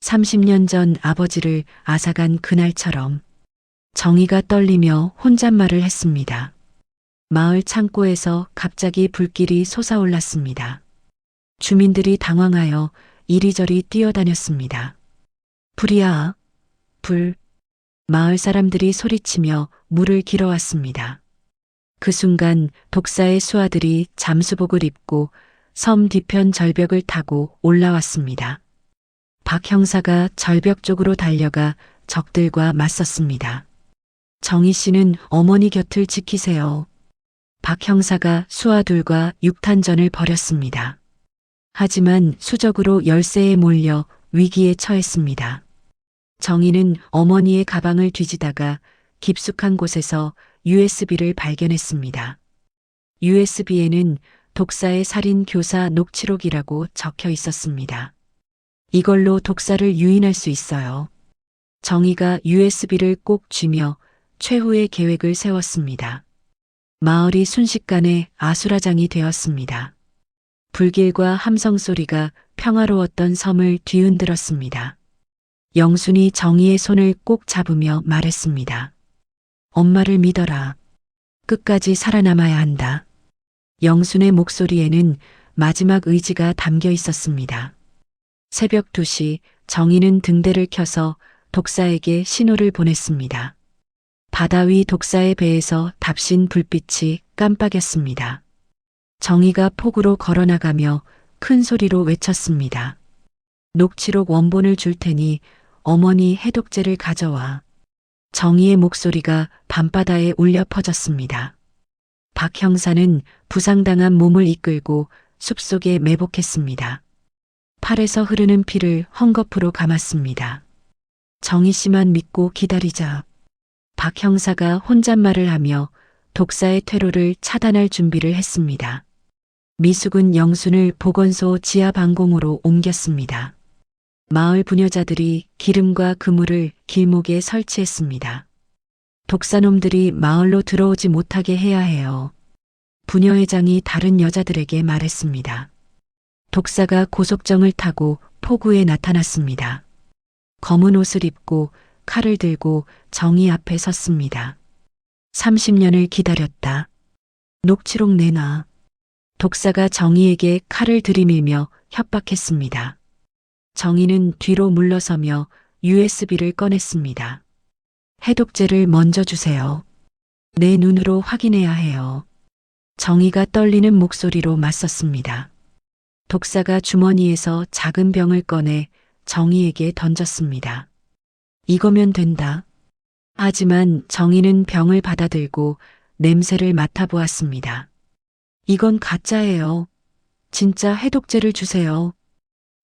30년 전 아버지를 앗아간 그날처럼 정희가 떨리며 혼잣말을 했습니다. 마을 창고에서 갑자기 불길이 솟아올랐습니다. 주민들이 당황하여 이리저리 뛰어다녔습니다. 불이야, 불. 마을 사람들이 소리치며 물을 길어왔습니다. 그 순간 독사의 수하들이 잠수복을 입고 섬 뒤편 절벽을 타고 올라왔습니다. 박 형사가 절벽 쪽으로 달려가 적들과 맞섰습니다. 정희 씨는 어머니 곁을 지키세요. 박 형사가 수하들과 육탄전을 벌였습니다. 하지만 수적으로 열세에 몰려 위기에 처했습니다. 정희는 어머니의 가방을 뒤지다가 깊숙한 곳에서 USB를 발견했습니다. USB에는 독사의 살인 교사 녹취록이라고 적혀 있었습니다. 이걸로 독사를 유인할 수 있어요. 정희가 USB를 꼭 쥐며 최후의 계획을 세웠습니다. 마을이 순식간에 아수라장이 되었습니다. 불길과 함성 소리가 평화로웠던 섬을 뒤흔들었습니다. 영순이 정희의 손을 꼭 잡으며 말했습니다. 엄마를 믿어라. 끝까지 살아남아야 한다. 영순의 목소리에는 마지막 의지가 담겨 있었습니다. 새벽 2시 정희는 등대를 켜서 독사에게 신호를 보냈습니다. 바다 위 독사의 배에서 답신 불빛이 깜빡였습니다. 정희가 폭우로 걸어나가며 큰 소리로 외쳤습니다. 녹취록 원본을 줄 테니 어머니 해독제를 가져와. 정희의 목소리가 밤바다에 울려 퍼졌습니다. 박 형사는 부상당한 몸을 이끌고 숲속에 매복했습니다. 팔에서 흐르는 피를 헝겊으로 감았습니다. 정희 씨만 믿고 기다리자. 박 형사가 혼잣말을 하며 독사의 퇴로를 차단할 준비를 했습니다. 미숙은 영순을 보건소 지하 방공으로 옮겼습니다. 마을 부녀자들이 기름과 그물을 길목에 설치했습니다. 독사놈들이 마을로 들어오지 못하게 해야 해요. 부녀회장이 다른 여자들에게 말했습니다. 독사가 고속정을 타고 포구에 나타났습니다. 검은 옷을 입고 칼을 들고 정희 앞에 섰습니다. 30년을 기다렸다. 녹취록 내놔. 독사가 정희에게 칼을 들이밀며 협박했습니다. 정희는 뒤로 물러서며 USB를 꺼냈습니다. 해독제를 먼저 주세요. 내 눈으로 확인해야 해요. 정희가 떨리는 목소리로 맞섰습니다. 독사가 주머니에서 작은 병을 꺼내 정희에게 던졌습니다. 이거면 된다. 하지만 정희는 병을 받아들고 냄새를 맡아보았습니다. 이건 가짜예요. 진짜 해독제를 주세요.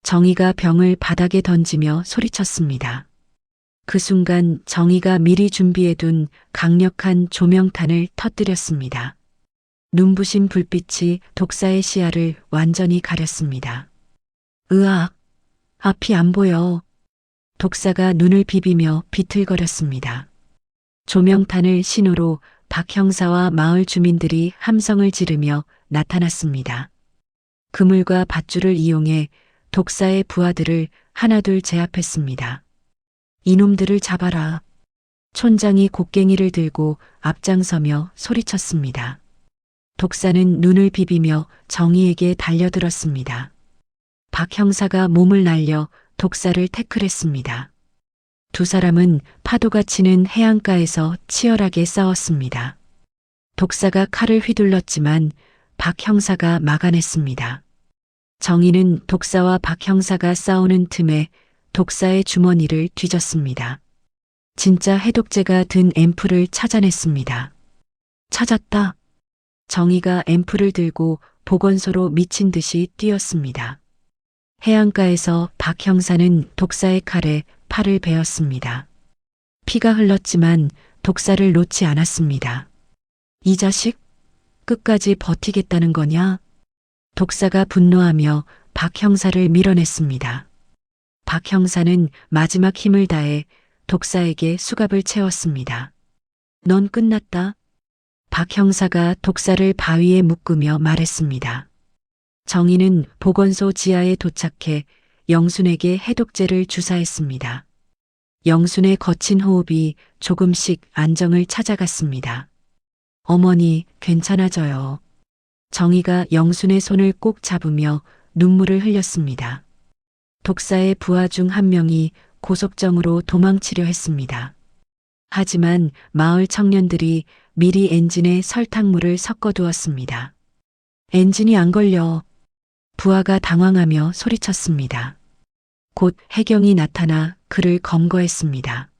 정희가 병을 바닥에 던지며 소리쳤습니다. 그 순간 정희가 미리 준비해둔 강력한 조명탄을 터뜨렸습니다. 눈부신 불빛이 독사의 시야를 완전히 가렸습니다. 으악! 앞이 안 보여. 독사가 눈을 비비며 비틀거렸습니다. 조명탄을 신호로 박 형사와 마을 주민들이 함성을 지르며 나타났습니다. 그물과 밧줄을 이용해 독사의 부하들을 하나둘 제압했습니다. 이놈들을 잡아라. 촌장이 곡괭이를 들고 앞장서며 소리쳤습니다. 독사는 눈을 비비며 정희에게 달려들었습니다. 박 형사가 몸을 날려 독사를 태클했습니다. 두 사람은 파도가 치는 해안가에서 치열하게 싸웠습니다. 독사가 칼을 휘둘렀지만 박 형사가 막아냈습니다. 정희는 독사와 박 형사가 싸우는 틈에 독사의 주머니를 뒤졌습니다. 진짜 해독제가 든 앰플을 찾아냈습니다. 찾았다. 정희가 앰플을 들고 보건소로 미친 듯이 뛰었습니다. 해안가에서 박 형사는 독사의 칼에 팔을 베었습니다. 피가 흘렀지만 독사를 놓지 않았습니다. 이 자식? 끝까지 버티겠다는 거냐? 독사가 분노하며 박 형사를 밀어냈습니다. 박 형사는 마지막 힘을 다해 독사에게 수갑을 채웠습니다. 넌 끝났다. 박 형사가 독사를 바위에 묶으며 말했습니다. 정희는 보건소 지하에 도착해 영순에게 해독제를 주사했습니다. 영순의 거친 호흡이 조금씩 안정을 찾아갔습니다. 어머니, 괜찮아져요. 정희가 영순의 손을 꼭 잡으며 눈물을 흘렸습니다. 독사의 부하 중 한 명이 고속정으로 도망치려 했습니다. 하지만 마을 청년들이 미리 엔진에 설탕물을 섞어두었습니다. 엔진이 안 걸려. 부하가 당황하며 소리쳤습니다. 곧 해경이 나타나 그를 검거했습니다.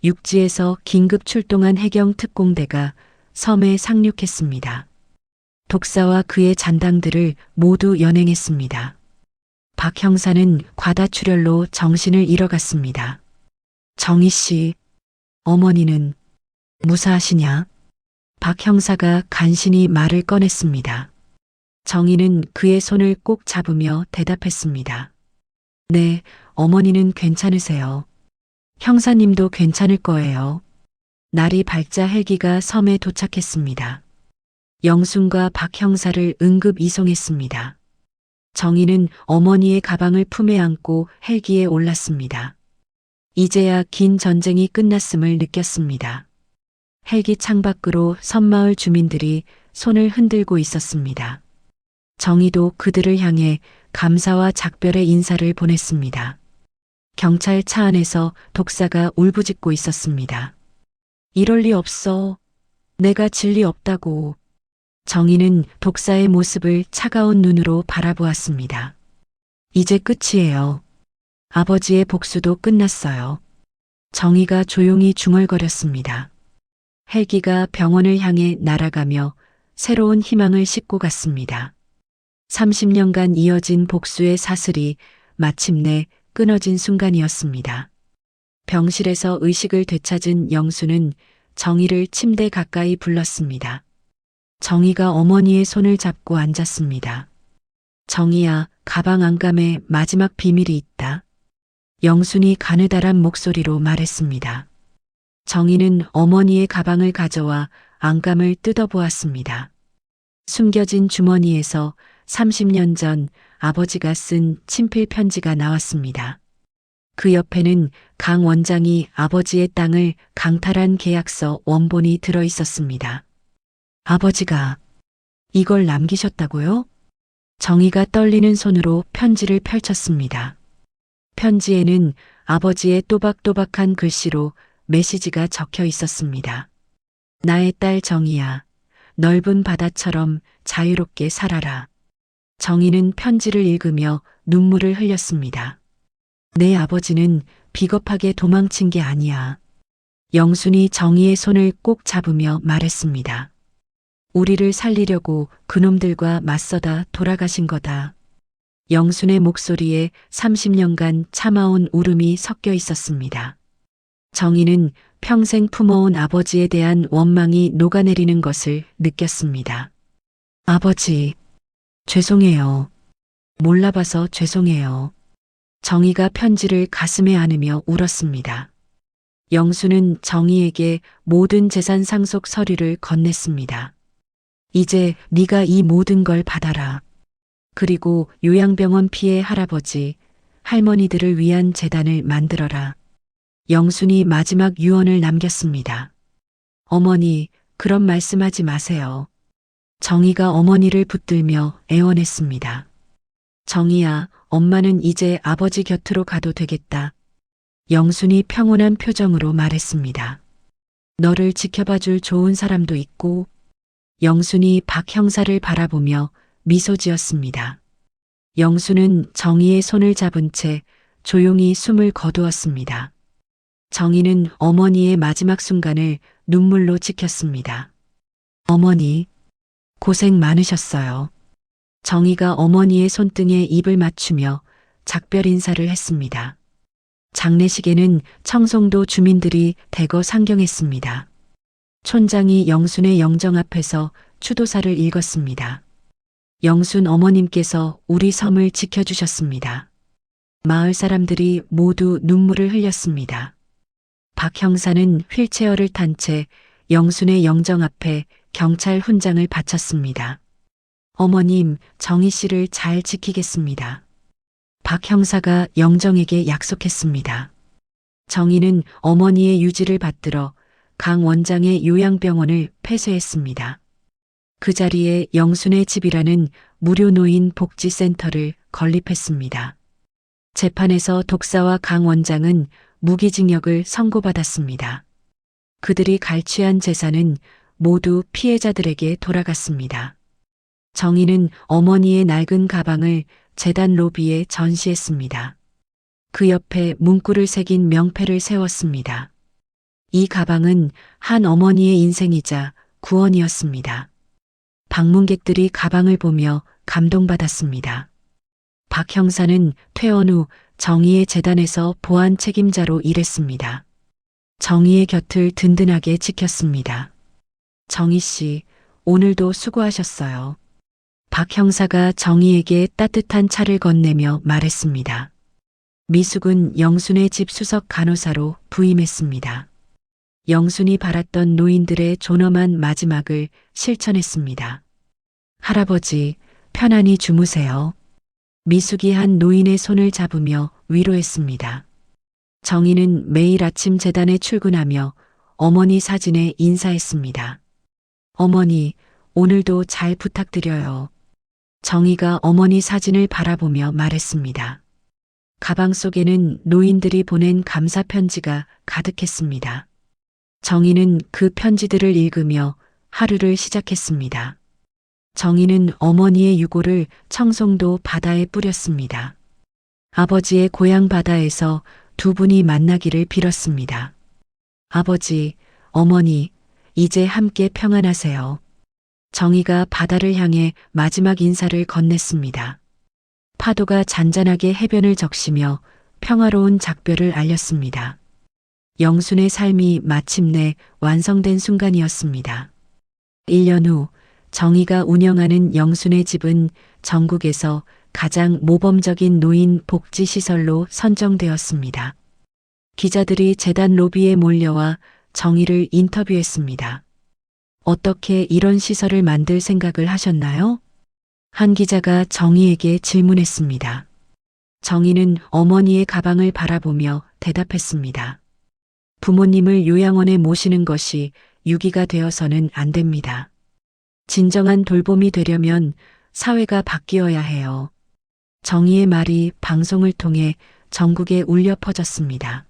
육지에서 긴급 출동한 해경 특공대가 섬에 상륙했습니다. 독사와 그의 잔당들을 모두 연행했습니다. 박 형사는 과다출혈로 정신을 잃어갔습니다. 정희 씨, 어머니는 무사하시냐? 박 형사가 간신히 말을 꺼냈습니다. 정희는 그의 손을 꼭 잡으며 대답했습니다. 네, 어머니는 괜찮으세요. 형사님도 괜찮을 거예요. 날이 밝자 헬기가 섬에 도착했습니다. 영순과 박 형사를 응급 이송했습니다. 정희는 어머니의 가방을 품에 안고 헬기에 올랐습니다. 이제야 긴 전쟁이 끝났음을 느꼈습니다. 헬기 창밖으로 섬마을 주민들이 손을 흔들고 있었습니다. 정희도 그들을 향해 감사와 작별의 인사를 보냈습니다. 경찰 차 안에서 독사가 울부짖고 있었습니다. 이럴 리 없어. 내가 진리 없다고. 정희는 독사의 모습을 차가운 눈으로 바라보았습니다. 이제 끝이에요. 아버지의 복수도 끝났어요. 정희가 조용히 중얼거렸습니다. 헬기가 병원을 향해 날아가며 새로운 희망을 싣고 갔습니다. 30년간 이어진 복수의 사슬이 마침내 끊어진 순간이었습니다. 병실에서 의식을 되찾은 영수는 정희를 침대 가까이 불렀습니다. 정희가 어머니의 손을 잡고 앉았습니다. 정희야, 가방 안감에 마지막 비밀이 있다. 영순이 가느다란 목소리로 말했습니다. 정희는 어머니의 가방을 가져와 안감을 뜯어보았습니다. 숨겨진 주머니에서 30년 전 아버지가 쓴 친필 편지가 나왔습니다. 그 옆에는 강 원장이 아버지의 땅을 강탈한 계약서 원본이 들어 있었습니다. 아버지가 이걸 남기셨다고요? 정희가 떨리는 손으로 편지를 펼쳤습니다. 편지에는 아버지의 또박또박한 글씨로 메시지가 적혀 있었습니다. 나의 딸 정희야, 넓은 바다처럼 자유롭게 살아라. 정희는 편지를 읽으며 눈물을 흘렸습니다. 내 아버지는 비겁하게 도망친 게 아니야. 영순이 정희의 손을 꼭 잡으며 말했습니다. 우리를 살리려고 그놈들과 맞서다 돌아가신 거다. 영순의 목소리에 30년간 참아온 울음이 섞여 있었습니다. 정희는 평생 품어온 아버지에 대한 원망이 녹아내리는 것을 느꼈습니다. 아버지, 죄송해요. 몰라봐서 죄송해요. 정희가 편지를 가슴에 안으며 울었습니다. 영수는 정희에게 모든 재산 상속 서류를 건넸습니다. 이제 네가 이 모든 걸 받아라. 그리고 요양병원 피해 할아버지, 할머니들을 위한 재단을 만들어라. 영순이 마지막 유언을 남겼습니다. 어머니, 그런 말씀하지 마세요. 정희가 어머니를 붙들며 애원했습니다. 정희야, 엄마는 이제 아버지 곁으로 가도 되겠다. 영순이 평온한 표정으로 말했습니다. 너를 지켜봐줄 좋은 사람도 있고. 영순이 박 형사를 바라보며 미소 지었습니다. 영순은 정희의 손을 잡은 채 조용히 숨을 거두었습니다. 정희는 어머니의 마지막 순간을 눈물로 지켰습니다. 어머니, 고생 많으셨어요. 정희가 어머니의 손등에 입을 맞추며 작별 인사를 했습니다. 장례식에는 청송도 주민들이 대거 상경했습니다. 촌장이 영순의 영정 앞에서 추도사를 읽었습니다. 영순 어머님께서 우리 섬을 지켜주셨습니다. 마을 사람들이 모두 눈물을 흘렸습니다. 박 형사는 휠체어를 탄 채 영순의 영정 앞에 경찰 훈장을 바쳤습니다. 어머님, 정희 씨를 잘 지키겠습니다. 박 형사가 영정에게 약속했습니다. 정희는 어머니의 유지를 받들어 강 원장의 요양병원을 폐쇄했습니다. 그 자리에 영순의 집이라는 무료 노인 복지센터를 건립했습니다. 재판에서 독사와 강 원장은 무기징역을 선고받았습니다. 그들이 갈취한 재산은 모두 피해자들에게 돌아갔습니다. 정희는 어머니의 낡은 가방을 재단 로비에 전시했습니다. 그 옆에 문구를 새긴 명패를 세웠습니다. 이 가방은 한 어머니의 인생이자 구원이었습니다. 방문객들이 가방을 보며 감동받았습니다. 박 형사는 퇴원 후 정희의 재단에서 보안 책임자로 일했습니다. 정희의 곁을 든든하게 지켰습니다. 정희 씨, 오늘도 수고하셨어요. 박 형사가 정희에게 따뜻한 차를 건네며 말했습니다. 미숙은 영순의 집 수석 간호사로 부임했습니다. 영순이 바랐던 노인들의 존엄한 마지막을 실천했습니다. 할아버지, 편안히 주무세요. 미숙이 한 노인의 손을 잡으며 위로했습니다. 정희는 매일 아침 재단에 출근하며 어머니 사진에 인사했습니다. 어머니, 오늘도 잘 부탁드려요. 정희가 어머니 사진을 바라보며 말했습니다. 가방 속에는 노인들이 보낸 감사 편지가 가득했습니다. 정희는 그 편지들을 읽으며 하루를 시작했습니다. 정희는 어머니의 유고를 청송도 바다에 뿌렸습니다. 아버지의 고향 바다에서 두 분이 만나기를 빌었습니다. 아버지, 어머니, 이제 함께 평안하세요. 정희가 바다를 향해 마지막 인사를 건넸습니다. 파도가 잔잔하게 해변을 적시며 평화로운 작별을 알렸습니다. 영순의 삶이 마침내 완성된 순간이었습니다. 1년 후 정희가 운영하는 영순의 집은 전국에서 가장 모범적인 노인 복지시설로 선정되었습니다. 기자들이 재단 로비에 몰려와 정희를 인터뷰했습니다. 어떻게 이런 시설을 만들 생각을 하셨나요? 한 기자가 정희에게 질문했습니다. 정희는 어머니의 가방을 바라보며 대답했습니다. 부모님을 요양원에 모시는 것이 유기가 되어서는 안 됩니다. 진정한 돌봄이 되려면 사회가 바뀌어야 해요. 정희의 말이 방송을 통해 전국에 울려 퍼졌습니다.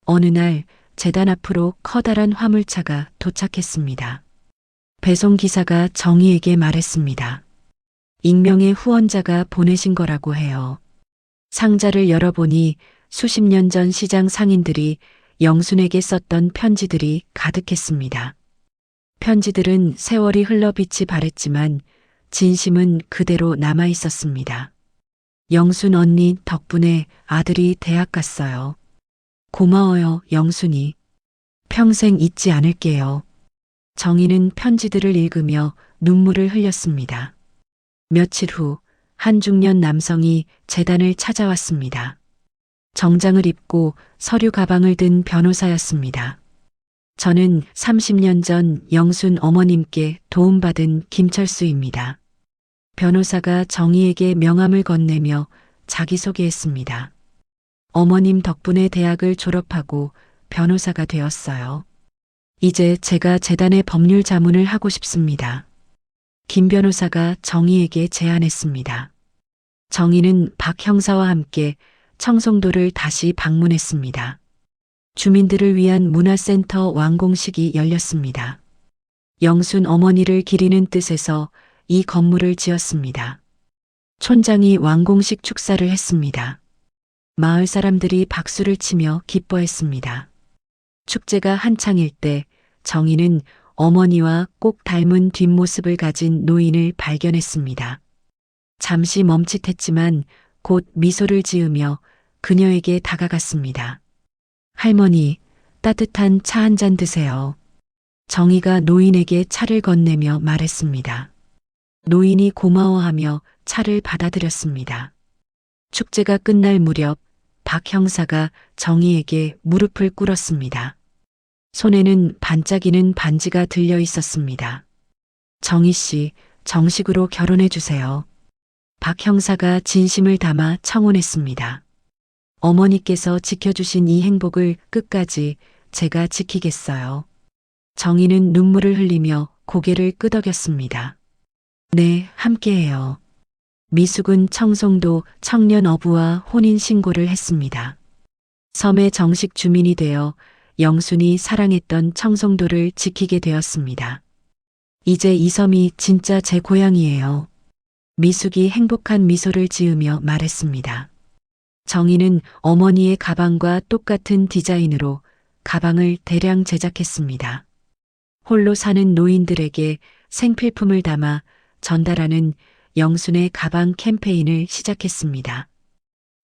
어느 날 재단 앞으로 커다란 화물차가 도착했습니다. 배송기사가 정희에게 말했습니다. 익명의 후원자가 보내신 거라고 해요. 상자를 열어보니 수십 년 전 시장 상인들이 영순에게 썼던 편지들이 가득했습니다. 편지들은 세월이 흘러 빛이 바랬지만 진심은 그대로 남아 있었습니다. 영순 언니 덕분에 아들이 대학 갔어요. 고마워요, 영순이. 평생 잊지 않을게요. 정희는 편지들을 읽으며 눈물을 흘렸습니다. 며칠 후 한 중년 남성이 재단을 찾아왔습니다. 정장을 입고 서류 가방을 든 변호사였습니다. 저는 30년 전 영순 어머님께 도움받은 김철수입니다. 변호사가 정희에게 명함을 건네며 자기소개했습니다. 어머님 덕분에 대학을 졸업하고 변호사가 되었어요. 이제 제가 재단의 법률 자문을 하고 싶습니다. 김 변호사가 정희에게 제안했습니다. 정희는 박 형사와 함께 청송도를 다시 방문했습니다. 주민들을 위한 문화센터 완공식이 열렸습니다. 영순 어머니를 기리는 뜻에서 이 건물을 지었습니다. 촌장이 완공식 축사를 했습니다. 마을 사람들이 박수를 치며 기뻐했습니다. 축제가 한창일 때 정희는 어머니와 꼭 닮은 뒷모습을 가진 노인을 발견했습니다. 잠시 멈칫했지만 곧 미소를 지으며 그녀에게 다가갔습니다. 할머니, 따뜻한 차 한 잔 드세요. 정희가 노인에게 차를 건네며 말했습니다. 노인이 고마워하며 차를 받아들였습니다. 축제가 끝날 무렵 박 형사가 정희에게 무릎을 꿇었습니다. 손에는 반짝이는 반지가 들려 있었습니다. 정희 씨, 정식으로 결혼해 주세요. 박 형사가 진심을 담아 청혼했습니다. 어머니께서 지켜주신 이 행복을 끝까지 제가 지키겠어요. 정희는 눈물을 흘리며 고개를 끄덕였습니다. 네, 함께해요. 미숙은 청송도 청년어부와 혼인신고를 했습니다. 섬의 정식 주민이 되어 영순이 사랑했던 청송도를 지키게 되었습니다. 이제 이 섬이 진짜 제 고향이에요. 미숙이 행복한 미소를 지으며 말했습니다. 정희는 어머니의 가방과 똑같은 디자인으로 가방을 대량 제작했습니다. 홀로 사는 노인들에게 생필품을 담아 전달하는 영순의 가방 캠페인을 시작했습니다.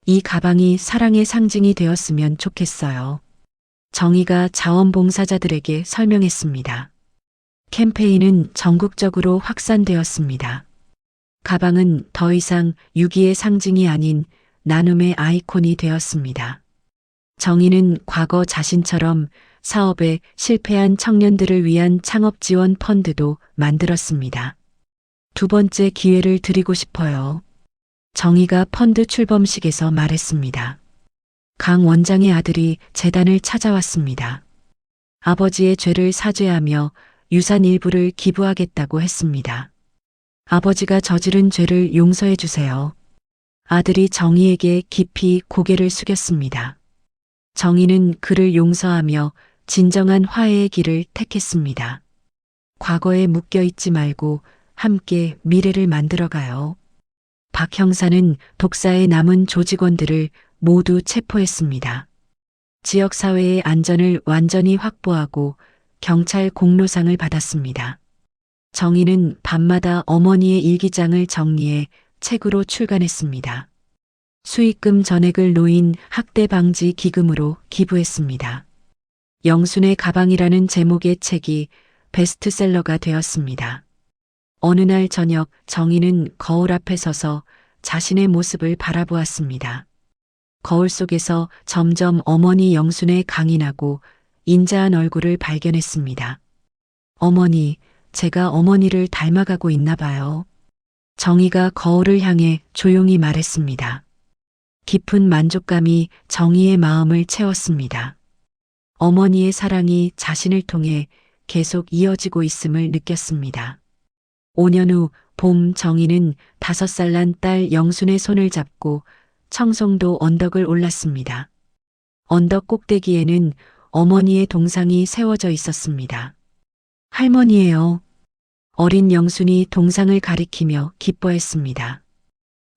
이 가방이 사랑의 상징이 되었으면 좋겠어요. 정희가 자원봉사자들에게 설명했습니다. 캠페인은 전국적으로 확산되었습니다. 가방은 더 이상 유기의 상징이 아닌 나눔의 아이콘이 되었습니다. 정희는 과거 자신처럼 사업에 실패한 청년들을 위한 창업 지원 펀드도 만들었습니다. 두 번째 기회를 드리고 싶어요. 정희가 펀드 출범식에서 말했습니다. 강 원장의 아들이 재단을 찾아왔습니다. 아버지의 죄를 사죄하며 유산 일부를 기부하겠다고 했습니다. 아버지가 저지른 죄를 용서해 주세요. 아들이 정희에게 깊이 고개를 숙였습니다. 정희는 그를 용서하며 진정한 화해의 길을 택했습니다. 과거에 묶여 있지 말고 함께 미래를 만들어가요. 박 형사는 독사에 남은 조직원들을 모두 체포했습니다. 지역사회의 안전을 완전히 확보하고 경찰 공로상을 받았습니다. 정희는 밤마다 어머니의 일기장을 정리해 책으로 출간했습니다. 수익금 전액을 노인 학대 방지 기금으로 기부했습니다. 영순의 가방이라는 제목의 책이 베스트셀러가 되었습니다. 어느 날 저녁 정희는 거울 앞에 서서 자신의 모습을 바라보았습니다. 거울 속에서 점점 어머니 영순의 강인하고 인자한 얼굴을 발견했습니다. 어머니, 제가 어머니를 닮아가고 있나 봐요. 정희가 거울을 향해 조용히 말했습니다. 깊은 만족감이 정희의 마음을 채웠습니다. 어머니의 사랑이 자신을 통해 계속 이어지고 있음을 느꼈습니다. 5년 후 봄 정희는 5살 난 딸 영순의 손을 잡고 청송도 언덕을 올랐습니다. 언덕 꼭대기에는 어머니의 동상이 세워져 있었습니다. 할머니예요. 어린 영순이 동상을 가리키며 기뻐했습니다.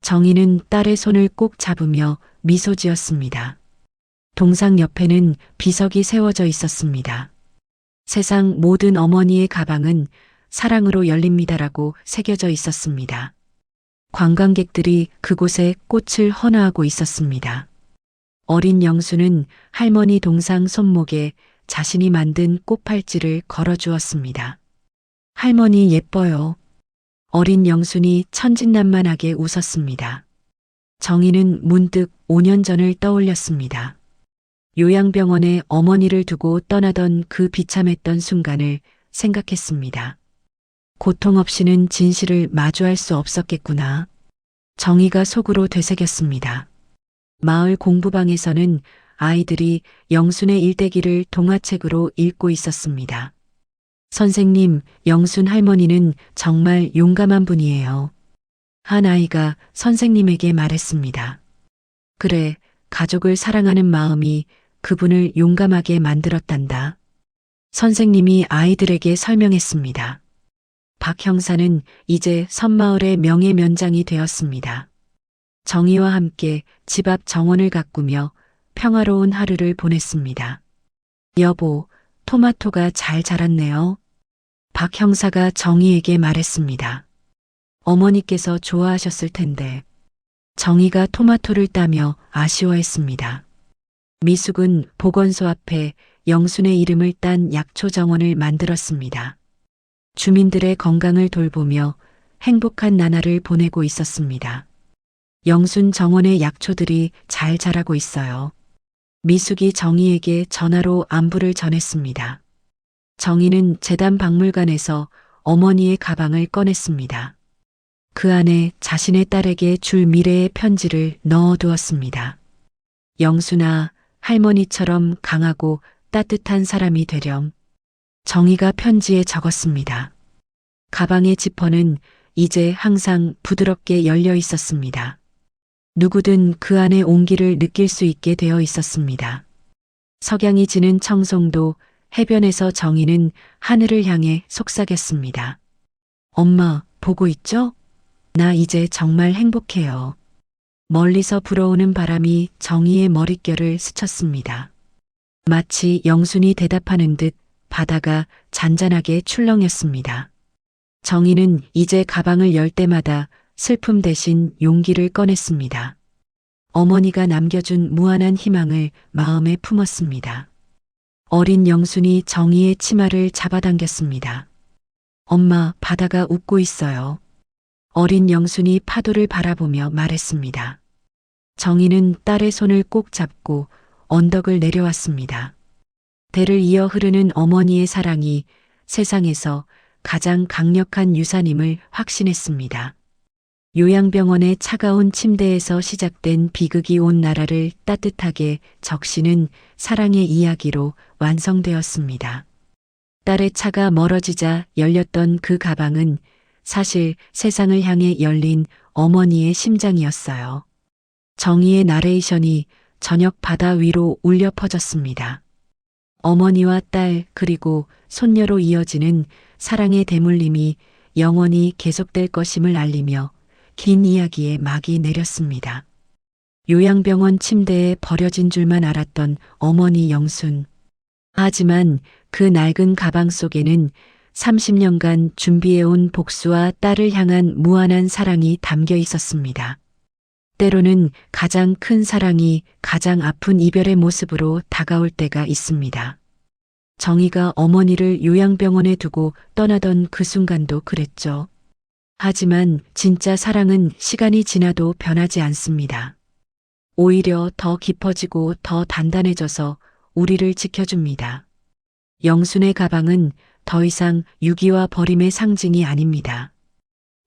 정희는 딸의 손을 꼭 잡으며 미소 지었습니다. 동상 옆에는 비석이 세워져 있었습니다. 세상 모든 어머니의 가방은 사랑으로 열립니다라고 새겨져 있었습니다. 관광객들이 그곳에 꽃을 헌화하고 있었습니다. 어린 영수는 할머니 동상 손목에 자신이 만든 꽃팔찌를 걸어주었습니다. 할머니 예뻐요. 어린 영순이 천진난만하게 웃었습니다. 정희는 문득 5년 전을 떠올렸습니다. 요양병원에 어머니를 두고 떠나던 그 비참했던 순간을 생각했습니다. 고통 없이는 진실을 마주할 수 없었겠구나. 정희가 속으로 되새겼습니다. 마을 공부방에서는 아이들이 영순의 일대기를 동화책으로 읽고 있었습니다. 선생님, 영순 할머니는 정말 용감한 분이에요. 한 아이가 선생님에게 말했습니다. 그래, 가족을 사랑하는 마음이 그분을 용감하게 만들었단다. 선생님이 아이들에게 설명했습니다. 박 형사는 이제 섬마을의 명예면장이 되었습니다. 정희와 함께 집 앞 정원을 가꾸며 평화로운 하루를 보냈습니다. 여보, 토마토가 잘 자랐네요. 박 형사가 정희에게 말했습니다. 어머니께서 좋아하셨을 텐데. 정희가 토마토를 따며 아쉬워했습니다. 미숙은 보건소 앞에 영순의 이름을 딴 약초 정원을 만들었습니다. 주민들의 건강을 돌보며 행복한 나날을 보내고 있었습니다. 영순 정원의 약초들이 잘 자라고 있어요. 미숙이 정희에게 전화로 안부를 전했습니다. 정희는 재단 박물관에서 어머니의 가방을 꺼냈습니다. 그 안에 자신의 딸에게 줄 미래의 편지를 넣어두었습니다. 영순아, 할머니처럼 강하고 따뜻한 사람이 되렴. 정희가 편지에 적었습니다. 가방의 지퍼는 이제 항상 부드럽게 열려 있었습니다. 누구든 그 안의 온기를 느낄 수 있게 되어 있었습니다. 석양이 지는 청송도 해변에서 정희는 하늘을 향해 속삭였습니다. 엄마, 보고 있죠? 나 이제 정말 행복해요. 멀리서 불어오는 바람이 정희의 머릿결을 스쳤습니다. 마치 영순이 대답하는 듯 바다가 잔잔하게 출렁였습니다. 정희는 이제 가방을 열 때마다 슬픔 대신 용기를 꺼냈습니다. 어머니가 남겨준 무한한 희망을 마음에 품었습니다. 어린 영순이 정희의 치마를 잡아당겼습니다. 엄마, 바다가 웃고 있어요. 어린 영순이 파도를 바라보며 말했습니다. 정희는 딸의 손을 꼭 잡고 언덕을 내려왔습니다. 대를 이어 흐르는 어머니의 사랑이 세상에서 가장 강력한 유산임을 확신했습니다. 요양병원의 차가운 침대에서 시작된 비극이 온 나라를 따뜻하게 적시는 사랑의 이야기로 완성되었습니다. 딸의 차가 멀어지자 열렸던 그 가방은 사실 세상을 향해 열린 어머니의 심장이었어요. 정희의 나레이션이 저녁 바다 위로 울려 퍼졌습니다. 어머니와 딸 그리고 손녀로 이어지는 사랑의 대물림이 영원히 계속될 것임을 알리며 긴 이야기에 막이 내렸습니다. 요양병원 침대에 버려진 줄만 알았던 어머니 영순. 하지만 그 낡은 가방 속에는 30년간 준비해온 복수와 딸을 향한 무한한 사랑이 담겨 있었습니다. 때로는 가장 큰 사랑이 가장 아픈 이별의 모습으로 다가올 때가 있습니다. 정희가 어머니를 요양병원에 두고 떠나던 그 순간도 그랬죠. 하지만 진짜 사랑은 시간이 지나도 변하지 않습니다. 오히려 더 깊어지고 더 단단해져서 우리를 지켜줍니다. 영순의 가방은 더 이상 유기와 버림의 상징이 아닙니다.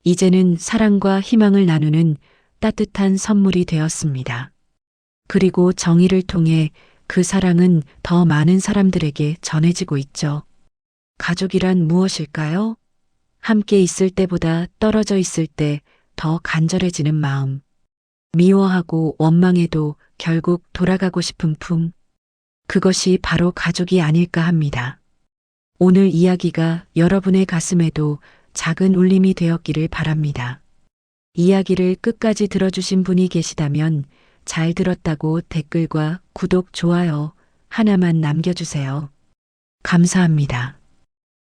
이제는 사랑과 희망을 나누는 따뜻한 선물이 되었습니다. 그리고 정의를 통해 그 사랑은 더 많은 사람들에게 전해지고 있죠. 가족이란 무엇일까요? 함께 있을 때보다 떨어져 있을 때 더 간절해지는 마음. 미워하고 원망해도 결국 돌아가고 싶은 품. 그것이 바로 가족이 아닐까 합니다. 오늘 이야기가 여러분의 가슴에도 작은 울림이 되었기를 바랍니다. 이야기를 끝까지 들어주신 분이 계시다면 잘 들었다고 댓글과 구독, 좋아요 하나만 남겨주세요. 감사합니다.